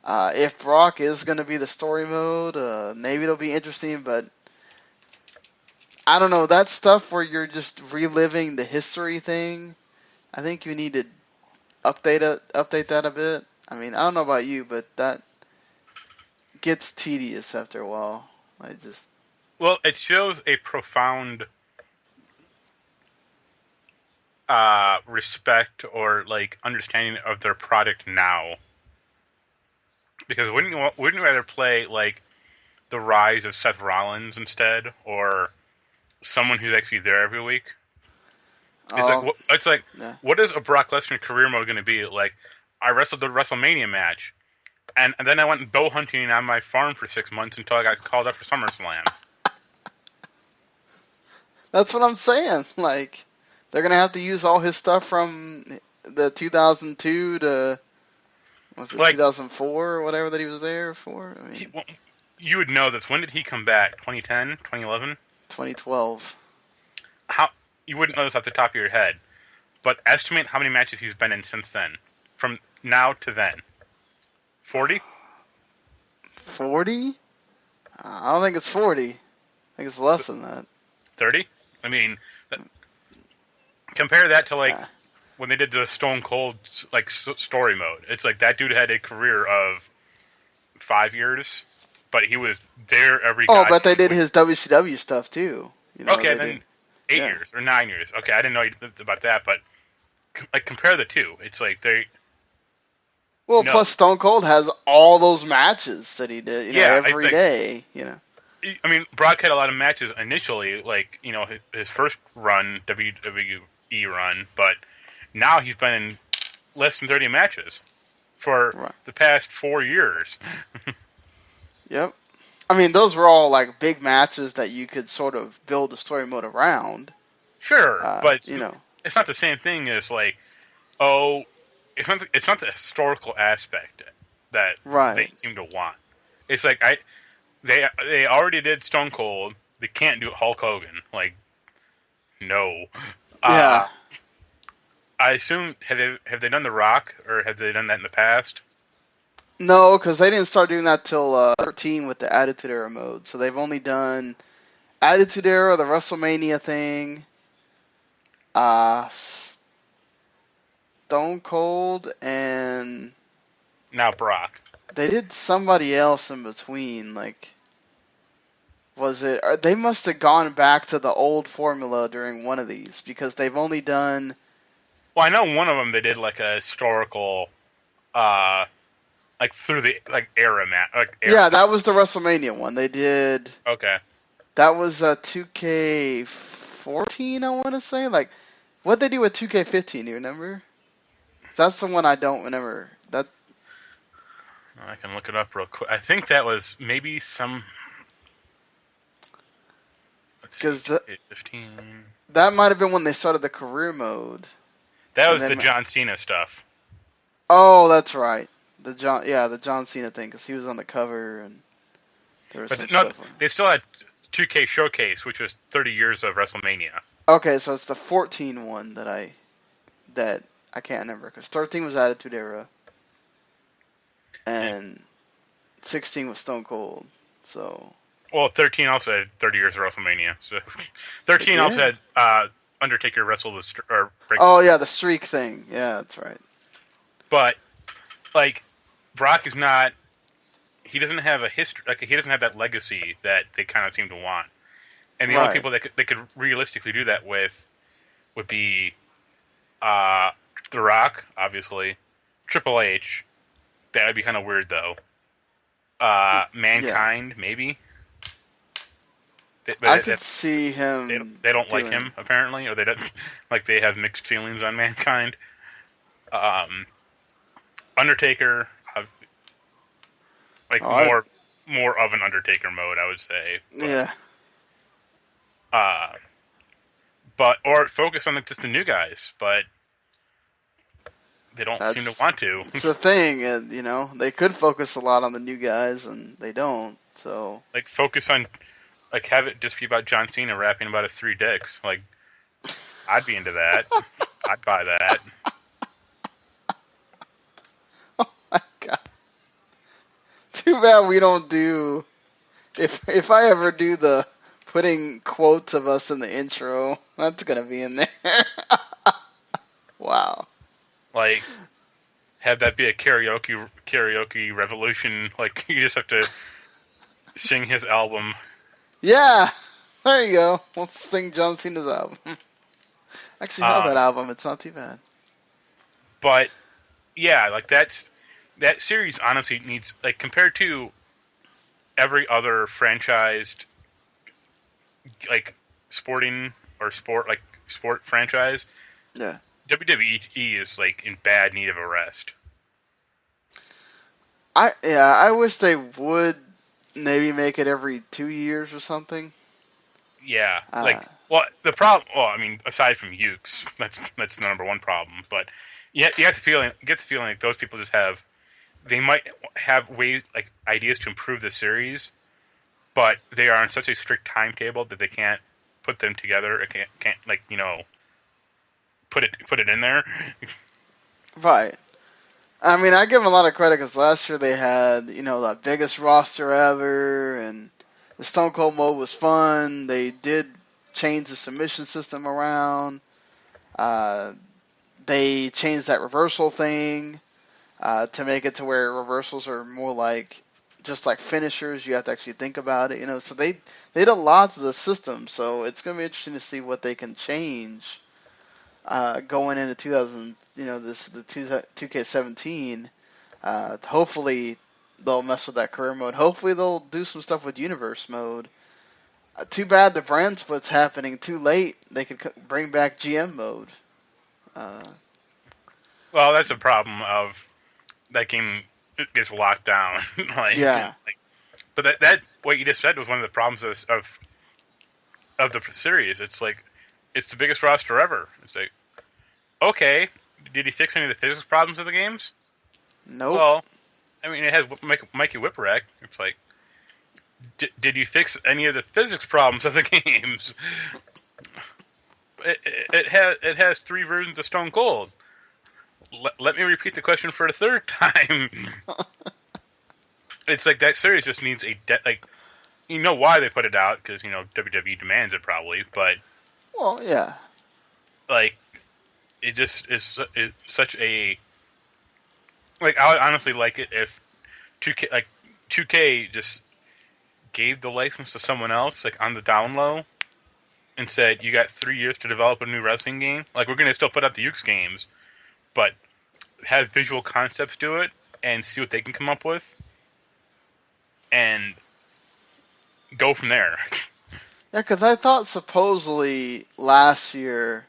If Brock is going to be the story mode, maybe it'll be interesting, but I don't know. That stuff where you're just reliving the history thing, I think you need to update that a bit. I mean, I don't know about you, but that gets tedious after a while. Well, it shows a profound respect or like understanding of their product now. Because wouldn't you rather play like the rise of Seth Rollins instead, or someone who's actually there every week? Oh, It's like yeah. what is a Brock Lesnar career mode going to be? Like, I wrestled the WrestleMania match, and then I went bow hunting on my farm for 6 months until I got called up for SummerSlam. That's what I'm saying. Like, they're gonna have to use all his stuff from the 2002 to was it Like, 2004 or whatever that he was there for. I mean, you would know this. When did he come back? 2010, 2011? 2012. How you wouldn't know this off the top of your head, but estimate how many matches he's been in since then, from now to then. 40? 40? I don't think it's 40. I think it's less than that. 30? I mean, compare that to like Yeah. when they did the Stone Cold like story mode. It's like that dude had a career of 5 years, but he was there every. Oh, but they did his WCW stuff too. You know, Okay, then 8 years or 9 years. Okay, I didn't know about that, but like compare the two. It's like they. Well, No. plus Stone Cold has all those matches that he did, you know, every day. You know. I mean, Brock had a lot of matches initially, like, you know, his first run, WWE run, but now he's been in less than 30 matches for the past 4 years. Yep. I mean, those were all like big matches that you could sort of build a story mode around. Sure, but you know, it's not the same thing as like, oh, it's not the historical aspect that they seem to want. It's like they already did Stone Cold. They can't do Hulk Hogan. Like, no. Yeah. I assume have they done The Rock, or have they done that in the past? No, because they didn't start doing that till 13 with the Attitude Era mode. So they've only done Attitude Era, the WrestleMania thing, Stone Cold, and now Brock. They did somebody else in between. Like, was it? They must have gone back to the old formula during one of these because they've only done. Well, I know one of them they did like a historical, like through the era map. Yeah, that was the WrestleMania one. They did. Okay. That was 2K14, I want to say. Like, what'd they do with 2K15? Do you remember? That's the one I don't remember. That. I can look it up real quick. I think that was maybe some. Because 15. That might have been when they started the career mode. That was the John Cena stuff. Oh, that's right. The John Cena thing, because he was on the cover and there was some stuff. They still had 2K Showcase, which was 30 years of WrestleMania. Okay, so it's the 14 one that I can't remember, because 13 was Attitude Era and 16 was Stone Cold. So. Well, 13 also had 30 years of WrestleMania. So 13 also had Undertaker wrestle the break. Oh yeah, the streak thing. Yeah, that's right. But like, Brock is not. He doesn't have a history. Like, he doesn't have that legacy that they kind of seem to want. And the only people that could realistically do that with would be The Rock, obviously, Triple H. That would be kind of weird though. Mankind, maybe. I could see him. They don't like him apparently, or they don't like. They have mixed feelings on Mankind. Undertaker, more of an Undertaker mode, I would say. But or focus on just the new guys, but they don't seem to want to. It's the thing, and you know, they could focus a lot on the new guys, and they don't. So like focus on. Like, have it just be about John Cena rapping about his 3 dicks. Like, I'd be into that. I'd buy that. Oh my god! Too bad we don't do. If I ever do the putting quotes of us in the intro, that's gonna be in there. Wow. Like, have that be a karaoke revolution. Like, you just have to sing his album. Yeah, there you go. Let's sing John Cena's album. Actually have that Um, album. It's not too bad. but yeah, like that series honestly needs, like, compared to every other franchised, like, sporting or sport franchise, Yeah. WWE is, like, in bad need of a rest. I wish they would maybe make it every 2 years or something. Yeah, Uh, like, well, the problem. Well, I mean, aside from Ukes, that's the number one problem. But you have the feeling, get the feeling like those people just have, they might have ways, like, ideas to improve the series, but they are on such a strict timetable that they can't put them together. It can't like, put it in there. right. I mean, I give them a lot of credit because last year they had, the biggest roster ever, and the Stone Cold mode was fun. They did change the submission system around. Uh, they changed that reversal thing to make it to where reversals are more like just like finishers. You have to actually think about it, So they did a lot to the system. So it's going to be interesting to see what they can change going into 2000. The 2K17. Hopefully they'll mess with that career mode. Hopefully they'll do some stuff with universe mode. Too bad the brand split's happening too late. They could bring back GM mode. Uh, Well, that's a problem of that game gets locked down. yeah, But that what you just said was one of the problems of the series. It's like, it's the biggest roster ever. It's like, okay, did he fix any of the physics problems of the games? nope. Well, I mean, it has Mikey Whipwreck. It's like, did you fix any of the physics problems of the games? It has three versions of Stone Cold. Let me repeat the question for the third time. It's like that series just needs like, you know why they put it out, because WWE demands it probably, but Well, yeah. like, it just is such a, like, I would honestly like it if 2K just gave the license to someone else, like, on the down low, and said, you got 3 years to develop a new wrestling game. Like, we're gonna still put out the Ukes games, but have visual concepts to it and see what they can come up with, and go from there. Yeah, because I thought supposedly last year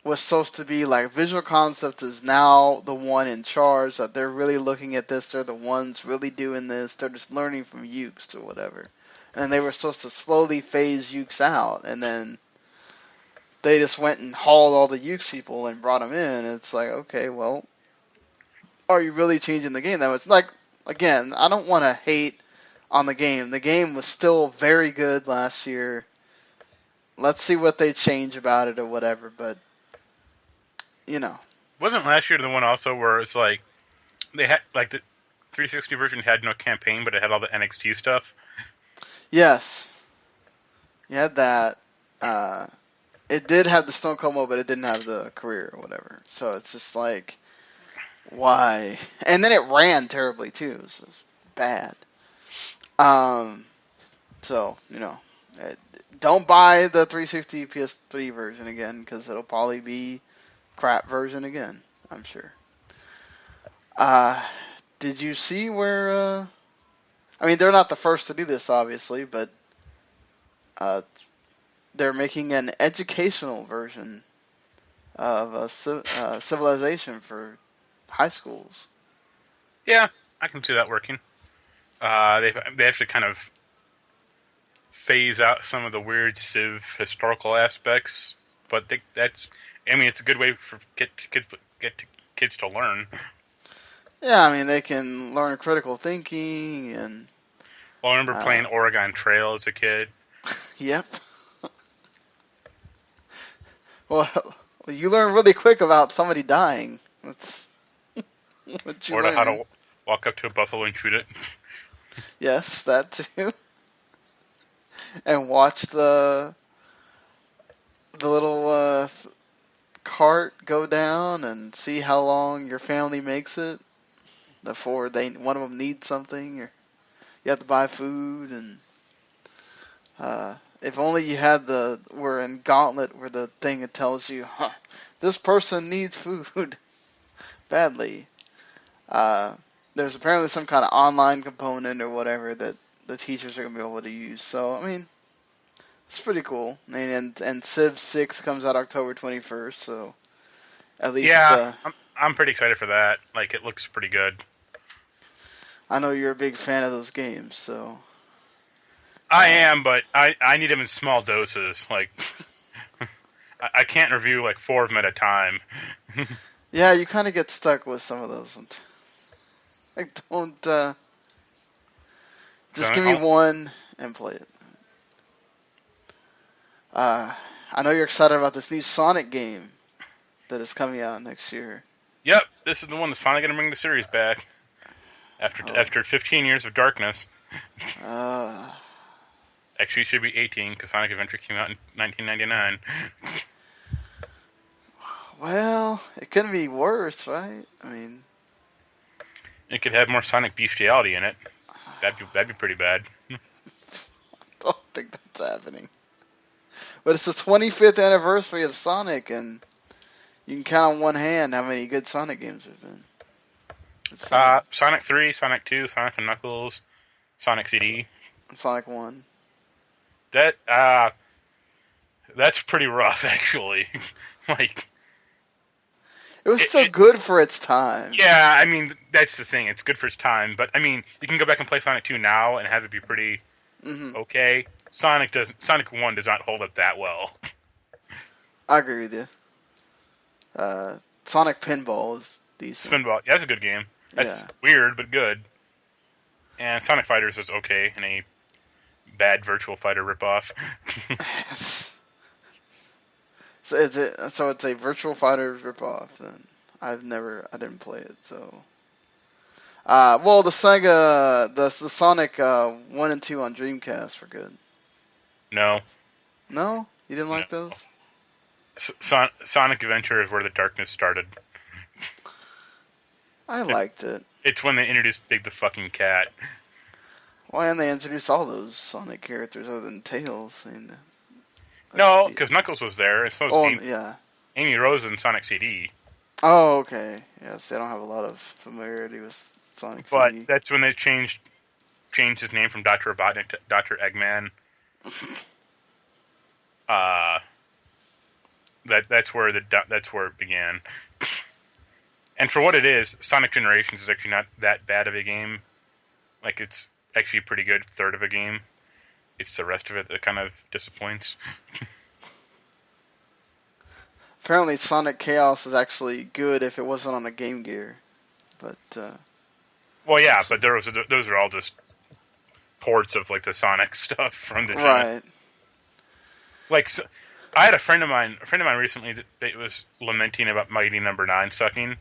was supposed to be like Visual Concept is now the one in charge, that they're really looking at this, they're the ones really doing this, they're just learning from Ukes or whatever. And they were supposed to slowly phase Ukes out, and then they just went and hauled all the Ukes people and brought them in. It's like, okay, well, are you really changing the game? That was like, again, I don't want to hate on the game. The game was still very good last year. Let's see what they change about it or whatever, but Wasn't last year the one also where it's like, they had, like, the 360 version had no campaign, but it had all the NXT stuff? Yes. You had that. It did have the Stone Cold mode, but it didn't have the career or whatever. So it's just like, why? And then it ran terribly too. So it's bad. So, don't buy the 360 PS3 version again, because it'll probably be crap version again, I'm sure. Did you see where, I mean, they're not the first to do this, obviously, but they're making an educational version of Civilization for high schools. Yeah, I can see that working. They actually kind of phase out some of the weird Civ historical aspects, but it's a good way for kids to learn. Yeah, I mean, they can learn critical thinking and... Well, I remember playing Oregon Trail as a kid. Yep. Well, you learn really quick about somebody dying. That's what you Or learn. how to walk up to a buffalo and shoot it. Yes, that too. And watch the little cart go down and see how long your family makes it before one of them needs something, or you have to buy food. And If only you had we're in Gauntlet where the thing that tells you, this person needs food badly. There's apparently some kind of online component or whatever that the teachers are going to be able to use. So, I mean, it's pretty cool. And Civ 6 comes out October 21st, so at least... Yeah, I'm pretty excited for that. Like, it looks pretty good. I know you're a big fan of those games, so... I am, but I need them in small doses. Like, I can't review, like, 4 of them at a time. Yeah, you kind of get stuck with some of those. Like, don't... just give me one and play it. I know you're excited about this new Sonic game that is coming out next year. Yep, this is the one that's finally going to bring the series back. After 15 years of darkness. Actually, it should be 18, because Sonic Adventure came out in 1999. Well, it couldn't be worse, right? I mean... It could have more Sonic bestiality in it. That'd be pretty bad. I don't think that's happening. But it's the 25th anniversary of Sonic, and you can count on one hand how many good Sonic games there have been. Sonic 3, Sonic 2, Sonic and Knuckles, Sonic CD. Sonic 1. That's pretty rough, actually. Like... It was still good for its time. Yeah, I mean, that's the thing. It's good for its time. But, I mean, you can go back and play Sonic 2 now and have it be pretty okay. Sonic 1 does not hold up that well. I agree with you. Sonic Pinball is decent. Pinball, yeah, that's a good game. That's weird, but good. And Sonic Fighters is okay in a bad Virtual Fighter ripoff. So it's a Virtual Fighter ripoff, and I didn't play it, so. Well, the Sega, the Sonic 1 and 2 on Dreamcast were good. No. No? You didn't like those? Sonic Adventure is where the darkness started. I liked it. It's when they introduced Big the fucking Cat. Why didn't they introduce all those Sonic characters other than Tails? No, because Knuckles was there, and so was yeah. Amy Rose in Sonic CD. Oh, okay. Yes, they don't have a lot of familiarity with Sonic CD. But that's when they changed his name from Dr. Robotnik to Dr. Eggman. That's where it began. And for what it is, Sonic Generations is actually not that bad of a game. Like, it's actually a pretty good third of a game. It's the rest of it that kind of disappoints. Apparently, Sonic Chaos is actually good if it wasn't on a Game Gear, but. Well, yeah, but those are all just ports of like the Sonic stuff from the right. Like, so, I had a friend of mine recently that was lamenting about Mighty Number 9 sucking,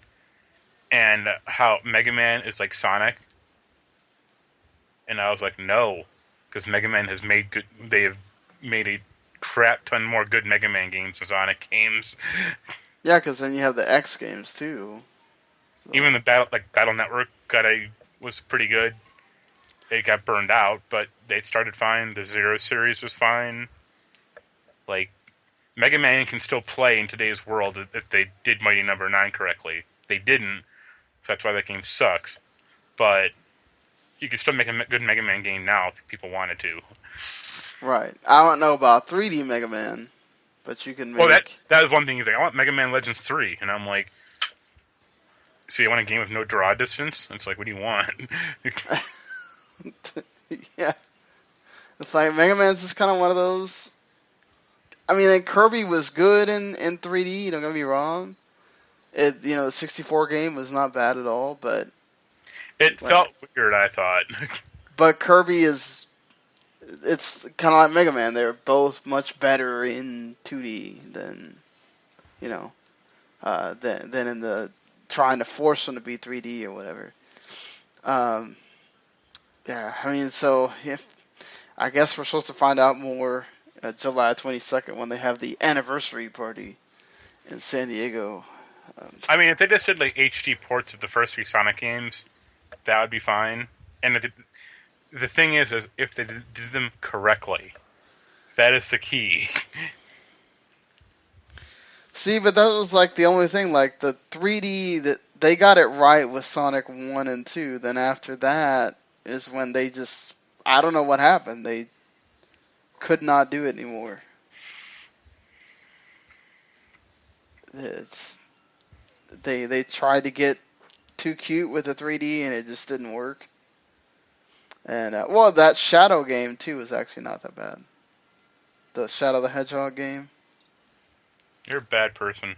and how Mega Man is like Sonic, and I was like, no. Because Mega Man has they have made a crap ton more good Mega Man games than Sonic games. Yeah, because then you have the X games too. So. Even the Battle Network was pretty good. It got burned out, but it started fine. The Zero series was fine. Like, Mega Man can still play in today's world if they did Mighty Number 9 correctly. They didn't, so that's why that game sucks. But you can still make a good Mega Man game now if people wanted to. Right. I don't know about 3D Mega Man, but you can make... Well, that was one thing. He's like, I want Mega Man Legends 3. And I'm like, so you want a game with no draw distance? It's like, what do you want? Yeah. It's like, Mega Man's just kind of one of those... I mean, like, Kirby was good in 3D, don't get me wrong. The 64 game was not bad at all, but... It felt weird, I thought. But Kirby it's kind of like Mega Man. They're both much better in 2D than in the trying to force them to be 3D or whatever. Yeah, I mean, so I guess we're supposed to find out more July 22nd when they have the anniversary party in San Diego. I mean, if they just did like HD ports of the first 3 Sonic games, that would be fine. And the thing is if they did them correctly, That is the key. See, but that was like the only thing. Like the 3D, that they got it right with Sonic 1 and 2. Then after that is when they just, I don't know what happened. They could not do it anymore. It's, they tried to get too cute with the 3D and it just didn't work. And well, that Shadow game too was actually not that bad. The Shadow the Hedgehog game. You're a bad person.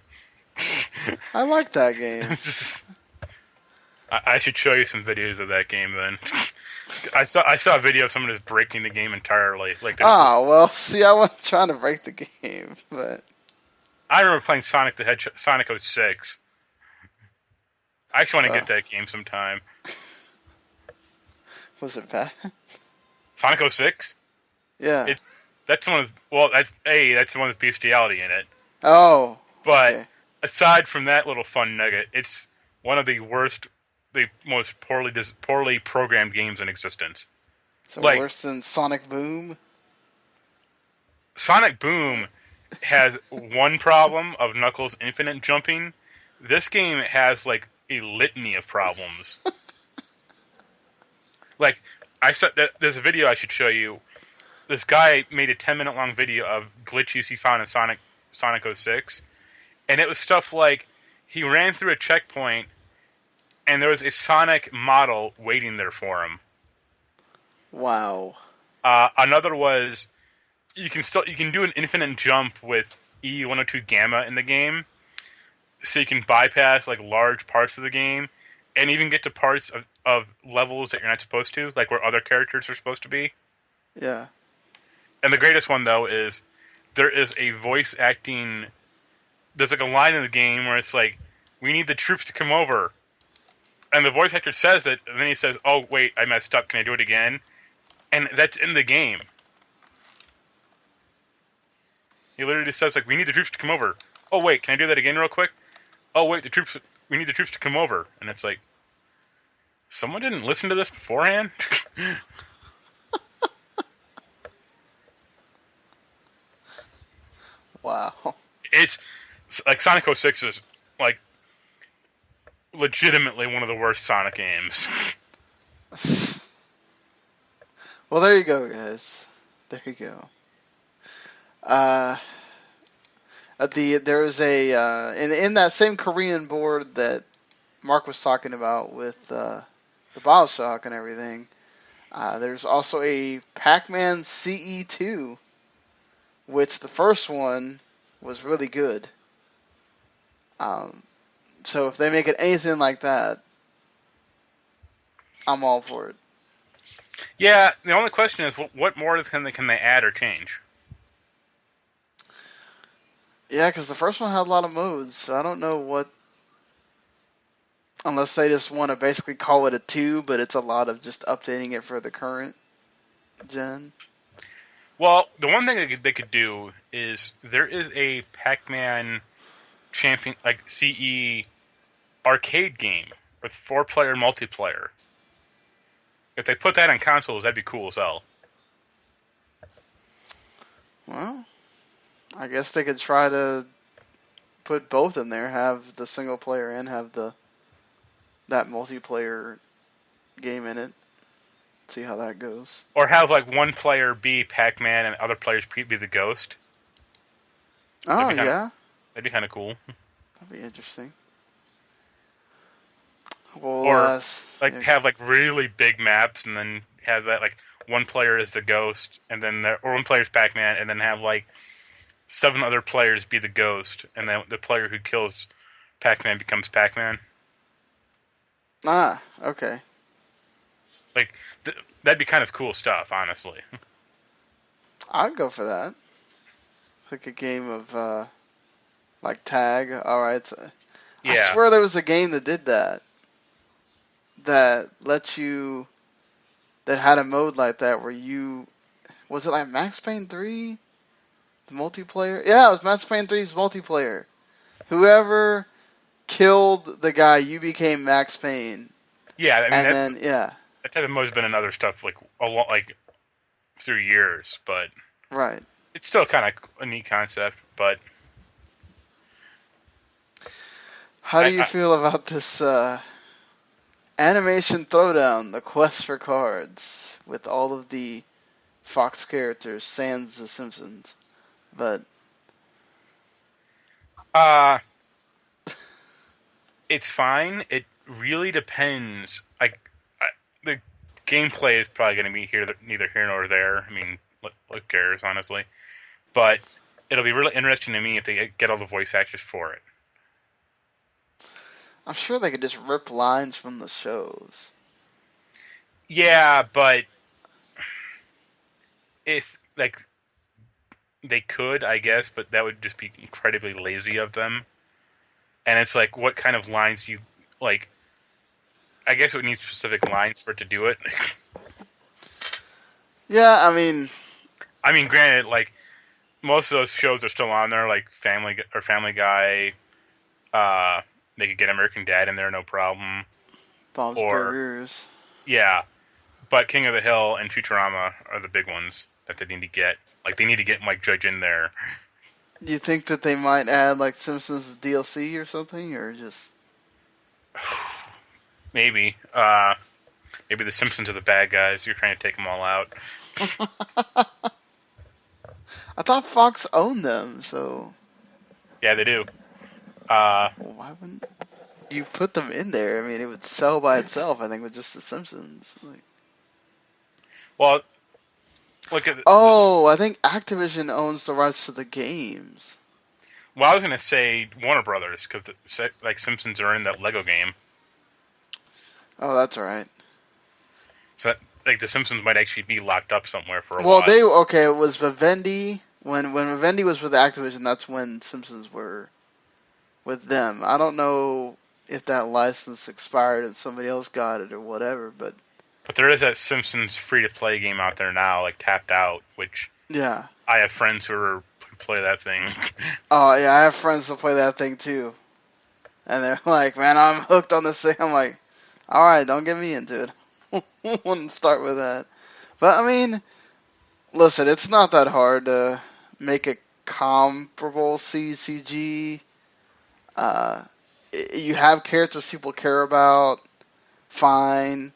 I like that game. I should show you some videos of that game then. I saw a video of someone just breaking the game entirely. Like, well, see, I wasn't trying to break the game, but I remember playing Sonic 06. I actually want to get that game sometime. Was it bad? Sonic 06? Yeah. That's one of that's the one with bestiality in it. Oh. But okay. aside from that little fun nugget, it's one of the most poorly programmed games in existence. So worse than Sonic Boom? Sonic Boom has one problem of Knuckles' infinite jumping. This game has like a litany of problems. Like, there's a video I should show you. This guy made a 10-minute long video of glitches he found in Sonic 06, and it was stuff like he ran through a checkpoint, and there was a Sonic model waiting there for him. Wow. Another was you can do an infinite jump with E102 Gamma in the game, so you can bypass like large parts of the game, and even get to parts of levels that you're not supposed to, like where other characters are supposed to be. Yeah. And the greatest one, though, is there is a voice acting... There's like a line in the game where it's like, we need the troops to come over. And the voice actor says it, and then he says, oh, wait, I messed up, can I do it again? And that's in the game. He literally just says, like, we need the troops to come over. Oh, wait, can I do that again real quick? Oh, wait, we need the troops to come over. And it's like, someone didn't listen to this beforehand? Wow. It's like Sonic 06 is like legitimately one of the worst Sonic games. Well, there you go, guys. There you go. There was a in that same Korean board that Mark was talking about with the BioShock and everything. There's also a Pac-Man CE2, which the first one was really good. So if they make it anything like that, I'm all for it. Yeah, the only question is, what more can they add or change? Yeah, because the first one had a lot of modes, so I don't know what... Unless they just want to basically call it a 2, but it's a lot of just updating it for the current gen. Well, the one thing they could do is there is a Pac-Man champion, like CE arcade game with 4-player multiplayer. If they put that on consoles, that'd be cool as hell. Well, I guess they could try to put both in there, have the single player and have that multiplayer game in it. See how that goes. Or have like one player be Pac-Man and other players be the Ghost. Oh, yeah. That'd be kind of cool. That'd be interesting. Well, or have like really big maps, and then have that like one player is the Ghost, and then or one player's Pac-Man, and then have like 7 other players be the Ghost, and then the player who kills Pac-Man becomes Pac-Man. Ah, okay. Like that'd be kind of cool stuff, honestly. I'd go for that. Like a game of like tag. All right. So Yeah. I swear there was a game that did that. That lets you. That had a mode like that where you. Was it like Max Payne 3? The multiplayer? Yeah, it was Max Payne 3's multiplayer. Whoever killed the guy, you became Max Payne. Yeah, I mean, that type of mode has been in other stuff like a lot, like through years, but right. it's still kind of a neat concept, but How do you I feel about this animation Throwdown, the quest for cards, with all of the Fox characters, sans The Simpsons? But uh it's fine. It really depends. The gameplay is probably going to be neither here nor there. I mean, what cares, honestly? But it'll be really interesting to me if they get all the voice actors for it. I'm sure they could just rip lines from the shows. Yeah, but if like they could, I guess, but that would just be incredibly lazy of them. And it's like, what kind of lines you like? I guess it would need specific lines for it to do it. Yeah, I mean, granted, like most of those shows are still on there, like Family Guy. They could get American Dad in there, no problem. Bob's Or Burgers. yeah, but King of the Hill and Futurama are the big ones that they need to get. Like they need to get Mike Judge in there. Do you think that they might add like Simpsons DLC or something, or just? Maybe. Maybe the Simpsons are the bad guys. You're trying to take them all out. I thought Fox owned them, so Yeah, they do. why wouldn't you put them in there? I mean, it would sell by itself, I think, with just the Simpsons. Well, look at. Oh, I think Activision owns the rights to the games. Well, I was gonna say Warner Brothers because like Simpsons are in that Lego game, Oh, that's right. so like the Simpsons might actually be locked up somewhere for a Well, while. it was Vivendi. When Vivendi was with Activision, that's when Simpsons were with them. I don't know if that license expired and somebody else got it or whatever, but But there is that Simpsons free-to-play game out there now, like Tapped Out, which yeah. I have friends who play that thing. Oh yeah, I have friends that play that thing too, and they're like, "Man, I'm hooked on this thing." I'm like, "All right, don't get me into it." Wouldn't start with that, but I mean, listen, it's not that hard to make a comparable CCG. Uh, you have characters people care about. Fine.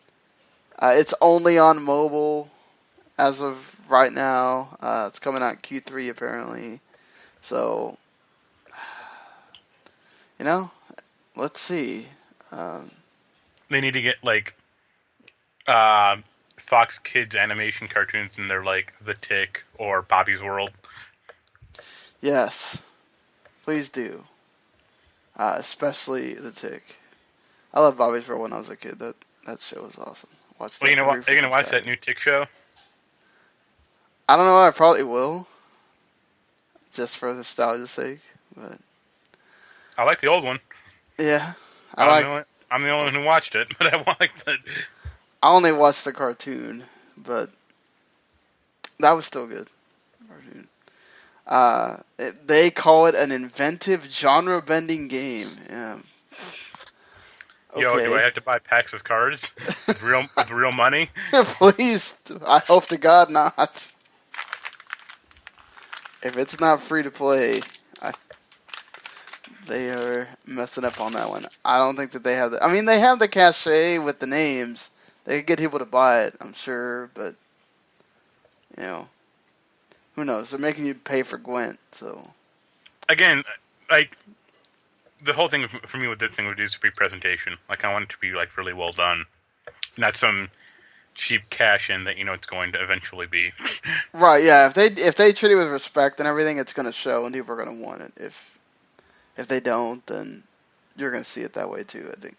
It's only on mobile as of right now. It's coming out Q3 apparently. So, let's see. Um, They need to get like uh, Fox Kids animation cartoons, and they're like The Tick or Bobby's World. yes, please do. Especially the Tick. I love Bobby's World when I was a kid. That show was awesome. Watched Well, that you know every what? Are you gonna freaking watch that Saturday. new Tick show? I don't know. I probably will, just for nostalgia's sake. But I like the old one. yeah, I'm the only one who watched it, but I like that. I only watched the cartoon, but that was still good. Cartoon. They call it an inventive genre-bending game. Yeah. Yo, do I Okay. have to buy packs of cards with real money? Please, I hope to God not. If it's not free to play, they are messing up on that one. I don't think that they have the. I mean, they have the cachet with the names. They could get people to buy it, I'm sure, but who knows? They're making you pay for Gwent, so. Again, like the whole thing for me with this thing would just be presentation. Like I want it to be like really well done, not some cheap cash in that it's going to eventually be. Right, yeah. If they treat it with respect and everything, it's gonna show, and people are gonna want it. If they don't, then you're gonna see it that way too, I think.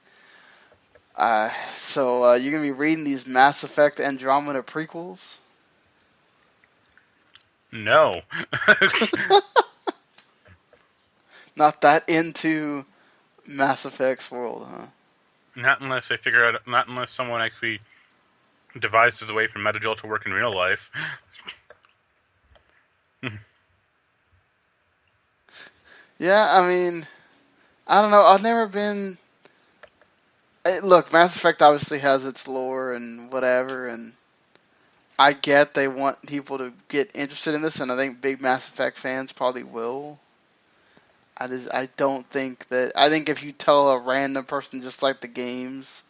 So you're gonna be reading these Mass Effect Andromeda prequels? No. Not that into Mass Effect's world, huh? Not unless they figure out. Not unless someone actually devises a way for Metagel to work in real life. Yeah, I mean, I don't know. I've never been. Look, Mass Effect obviously has its lore and whatever, and I get they want people to get interested in this, and I think big Mass Effect fans probably will. I don't think that. I think if you tell a random person just like the games,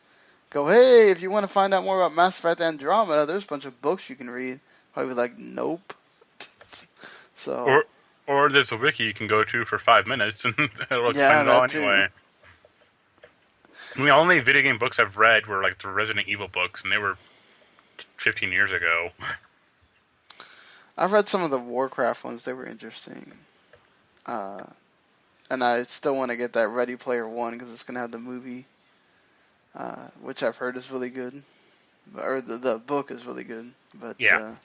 go, hey, if you want to find out more about Mass Effect Andromeda, there's a bunch of books you can read. Probably like, nope. So Or there's a wiki you can go to for 5 minutes and it'll explain yeah, it all that too. anyway. I mean, the only video game books I've read were like the Resident Evil books, and they were 15 years ago. I've read some of the Warcraft ones. They were interesting. And I still want to get that Ready Player One because it's going to have the movie, which I've heard is really good. Or the book is really good. But Yeah.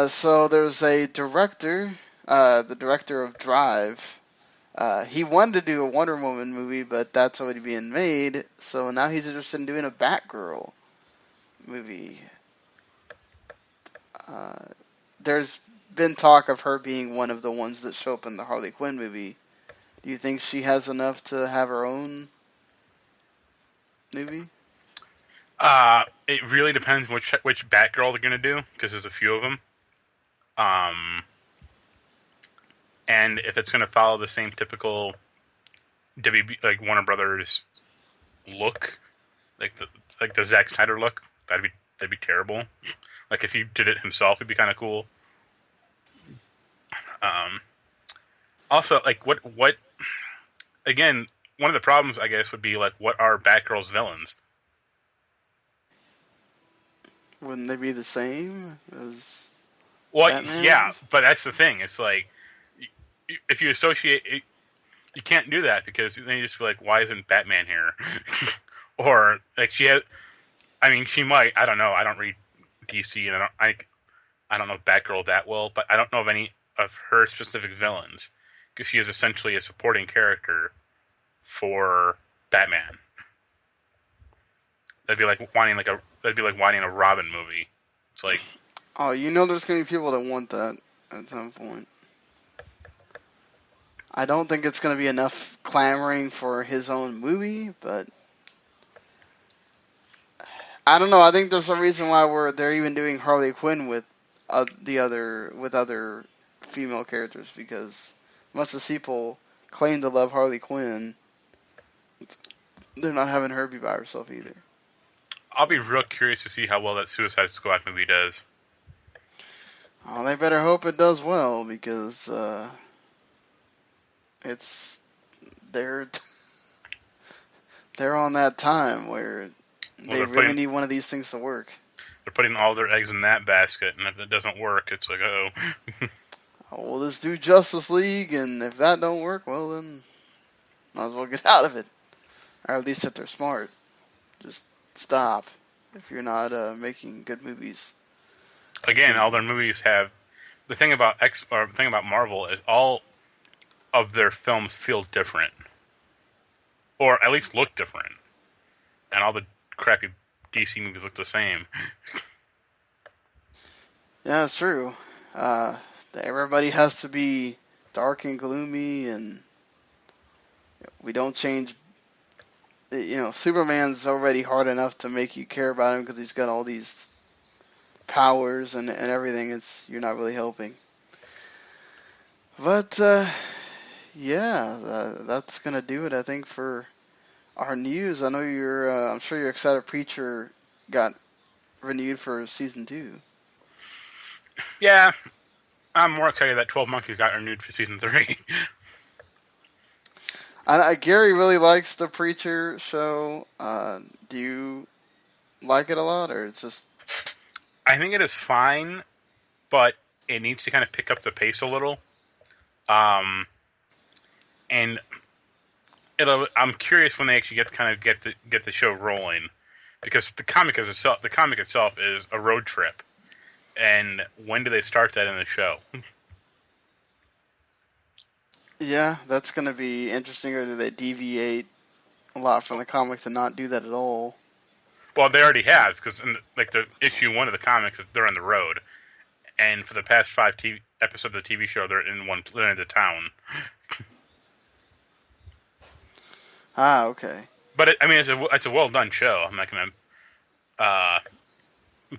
so there's a director, the director of Drive. He wanted to do a Wonder Woman movie, but that's already being made. So now he's interested in doing a Batgirl movie. There's been talk of her being one of the ones that show up in the Harley Quinn movie. Do you think she has enough to have her own movie? It really depends which Batgirl they're gonna do, because there's a few of them. And if it's gonna follow the same typical WB, like Warner Brothers look, like the Zack Snyder look, that'd be terrible. Like if he did it himself, it'd be kind of cool. Also, like what again, one of the problems I guess would be like, what are Batgirl's villains? Wouldn't they be the same as Well, Batman? yeah, but that's the thing. It's like, if you associate it, you can't do that, because then you just feel like, why isn't Batman here? Or like she might. I don't know. I don't read DC, and I don't know Batgirl that well, but I don't know of any of her specific villains, because she is essentially a supporting character for Batman. That'd be like wanting a Robin movie. It's like, Oh, you know there's going to be people that want that at some point. I don't think it's going to be enough clamoring for his own movie, but I don't know. I think there's a reason why they're even doing Harley Quinn with other female characters, because much as people claim to love Harley Quinn, they're not having her be by herself either. I'll be real curious to see how well that Suicide Squad movie does. Oh, they better hope it does well, because they're on that time where they really need one of these things to work. They're putting all their eggs in that basket, and if it doesn't work, it's like, oh. We'll just do Justice League, and if that don't work, well then, might as well get out of it. Or at least if they're smart, just stop if you're not making good movies. Again, all their movies have the thing about Marvel is all of their films feel different, or at least look different, and all the crappy DC movies look the same. Yeah, it's true. Everybody has to be dark and gloomy, and we don't change. Superman's already hard enough to make you care about him because he's got all these powers and everything. You're not really helping. But that's gonna do it, I think, for our news. I know I'm sure you're excited. Preacher got renewed for season 2. Yeah, I'm more excited that 12 Monkeys got renewed for season 3. Gary really likes the Preacher show. Do you like it a lot, or it's just? I think it is fine, but it needs to kind of pick up the pace a little. And I'm curious when they actually get the show rolling, because the comic itself is a road trip. And when do they start that in the show? Yeah, that's going to be interesting. Or do they deviate a lot from the comic to not do that at all? Well, they already have, because in the issue 1 of the comics, they're on the road, and for the past 5 episodes of the TV show, they're in the town. Ah, okay. But it's a well done show. I'm not gonna.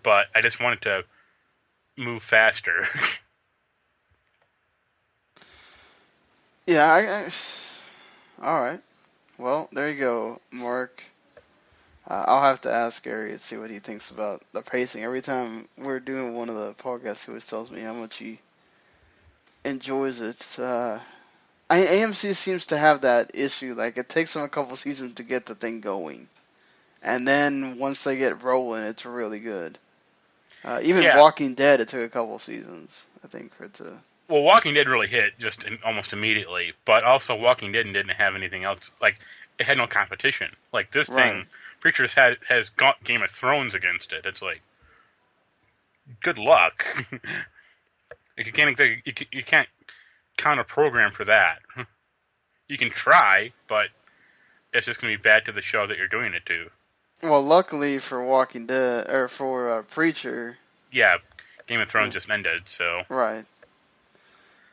but I just wanted to move faster. Yeah, all right. Well, there you go, Mark. I'll have to ask Gary and see what he thinks about the pacing. Every time we're doing one of the podcasts, he always tells me how much he enjoys it. AMC seems to have that issue. Like, it takes them a couple seasons to get the thing going. And then once they get rolling, it's really good. Even Yeah. Walking Dead, it took a couple seasons, I think, for it to... Well, Walking Dead really hit just almost immediately, but also Walking Dead didn't have anything else. Like, it had no competition. Like, this Right. thing, Preachers has got Game of Thrones against it. It's like, good luck. you can't counter program for that. You can try, but it's just going to be bad to the show that you're doing it to. Well, luckily for Walking Dead, or for Preacher... Yeah, Game of Thrones just ended, so... Right.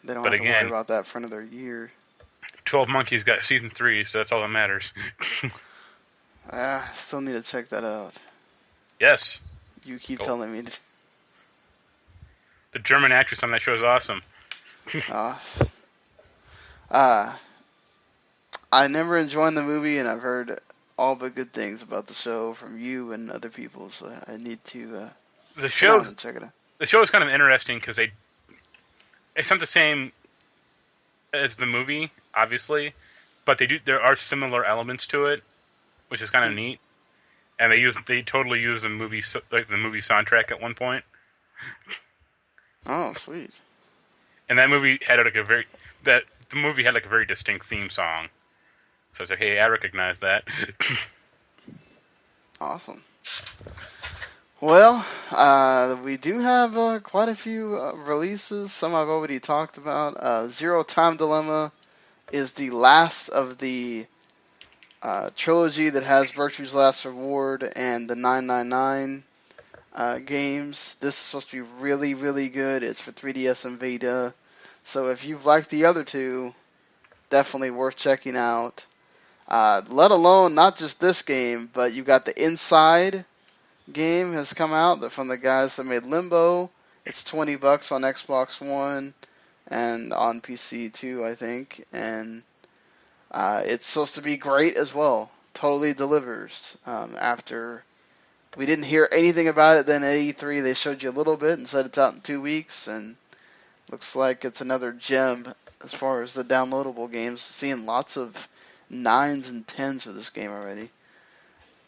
They don't But have to again, worry about that for another year. 12 Monkeys got season 3, so that's all that matters. I still need to check that out. Yes. You keep Cool. telling me to... The German actress on that show is awesome. I never enjoyed the movie, and I've heard all but good things about the show from you and other people, so I need to The sit down show and check it out. The show is kind of interesting because it's not the same as the movie, obviously, but there are similar elements to it, which is kind of neat. And they totally use the movie soundtrack at one point. Oh, sweet. And that movie had the movie had like a very distinct theme song. So I said, hey, I recognize that. Awesome. Well, we do have quite a few releases. Some I've already talked about. Zero Time Dilemma is the last of the trilogy that has Virtue's Last Reward and the 999 games. This is supposed to be really, really good. It's for 3DS and Vita. So if you've liked the other two, definitely worth checking out. Let alone not just this game, but you got the Inside game has come out from the guys that made Limbo. It's $20 on Xbox One and on PC too, I think. And it's supposed to be great as well. Totally delivers. After we didn't hear anything about it, then at E3 they showed you a little bit and said it's out in 2 weeks, and looks like it's another gem as far as the downloadable games. Seeing lots of 9s and 10s for this game already.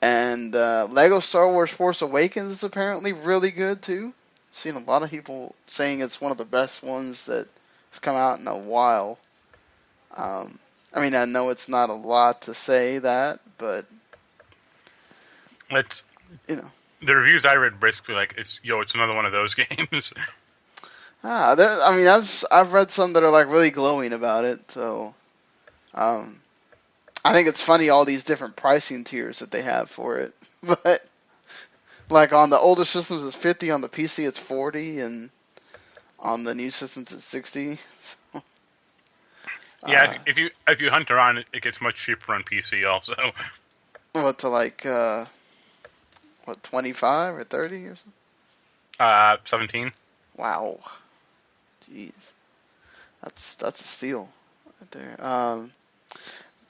And Lego Star Wars Force Awakens is apparently really good too. Seen a lot of people saying it's one of the best ones that has come out in a while. I mean, I know it's not a lot to say that, but It's you know. the reviews I read basically like it's another one of those games. I've read some that are like really glowing about it. So, I think it's funny all these different pricing tiers that they have for it. But like on the older systems it's 50, on the PC it's 40, and on the new systems it's 60. So, Yeah, if you hunt around, it gets much cheaper on PC also. what to like 25 or 30 or something? 17. Wow. Jeez. That's a steal right there.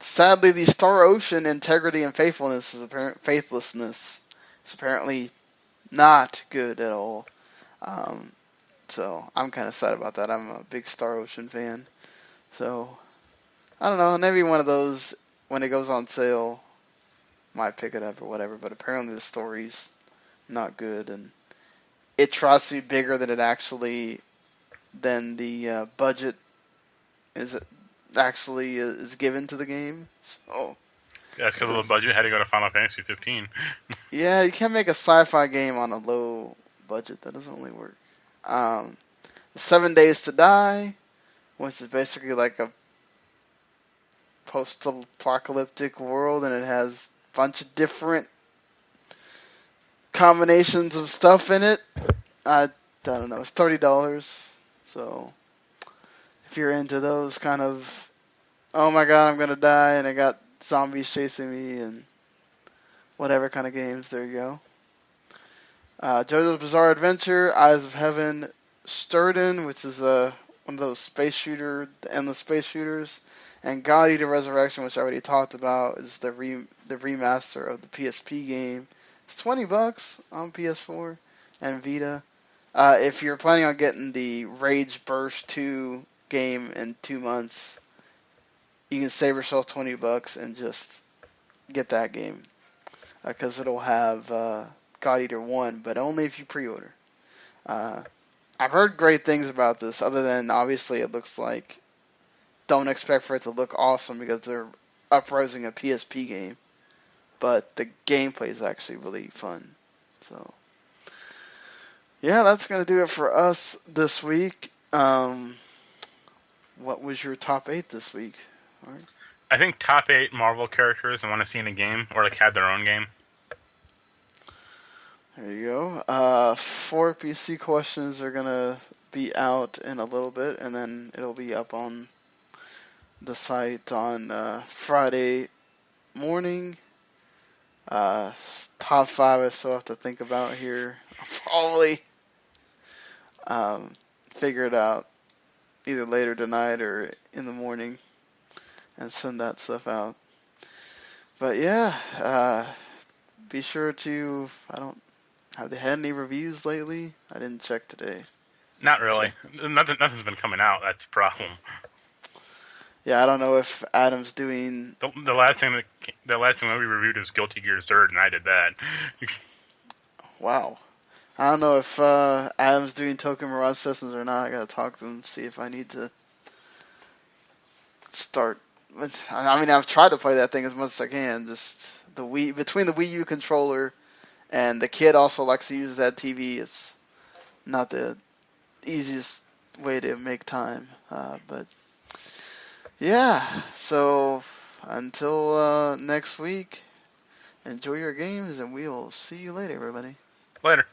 Sadly, the Star Ocean Integrity and Faithlessness is apparently not good at all. So I'm kind of sad about that. I'm a big Star Ocean fan. So I don't know. Maybe one of those, when it goes on sale, might pick it up or whatever. But apparently the story's not good, and it tries to be bigger than the budget is given to the game. So Yeah, because of the budget, had to go to Final Fantasy 15. yeah, you can't make a sci-fi game on a low budget. That doesn't really work. 7 Days to Die, which is basically like a post-apocalyptic world, and it has a bunch of different combinations of stuff in it. I don't know. It's $30. So if you're into those kind of, oh my god, I'm gonna die, and I got zombies chasing me, and whatever kind of games, there you go. JoJo's Bizarre Adventure, Eyes of Heaven, Sturden, which is one of those the endless space shooters, and God Eater Resurrection, which I already talked about, is the remaster of the PSP game. It's $20 on PS4 and Vita. If you're planning on getting the Rage Burst 2 game in 2 months, you can save yourself $20 and just get that game, because it'll have God Eater 1, but only if you pre-order. I've heard great things about this, other than obviously it looks like, don't expect for it to look awesome because they're uprising a PSP game, but the gameplay is actually really fun. So, yeah, that's going to do it for us this week. What was your top 8 this week? All right. I think top 8 Marvel characters I want to see in a game, or like have their own game. There you go. 4 PC questions are going to be out in a little bit, and then it'll be up on the site on Friday morning. Top 5 I still have to think about here. I'll probably figure it out either later tonight or in the morning and send that stuff out. But yeah, be sure to, have they had any reviews lately? I didn't check today. Not really. Nothing's been coming out. That's the problem. Yeah, I don't know if Adam's doing. The last thing that we reviewed is Guilty Gear Third, and I did that. Wow. I don't know if Adam's doing Token Mirage Sessions or not. I gotta talk to him, see if I need to start. I mean, I've tried to play that thing as much as I can. Just between the Wii U controller and the kid also likes to use that TV. It's not the easiest way to make time, but yeah. So until next week, enjoy your games, and we'll see you later, everybody. Later.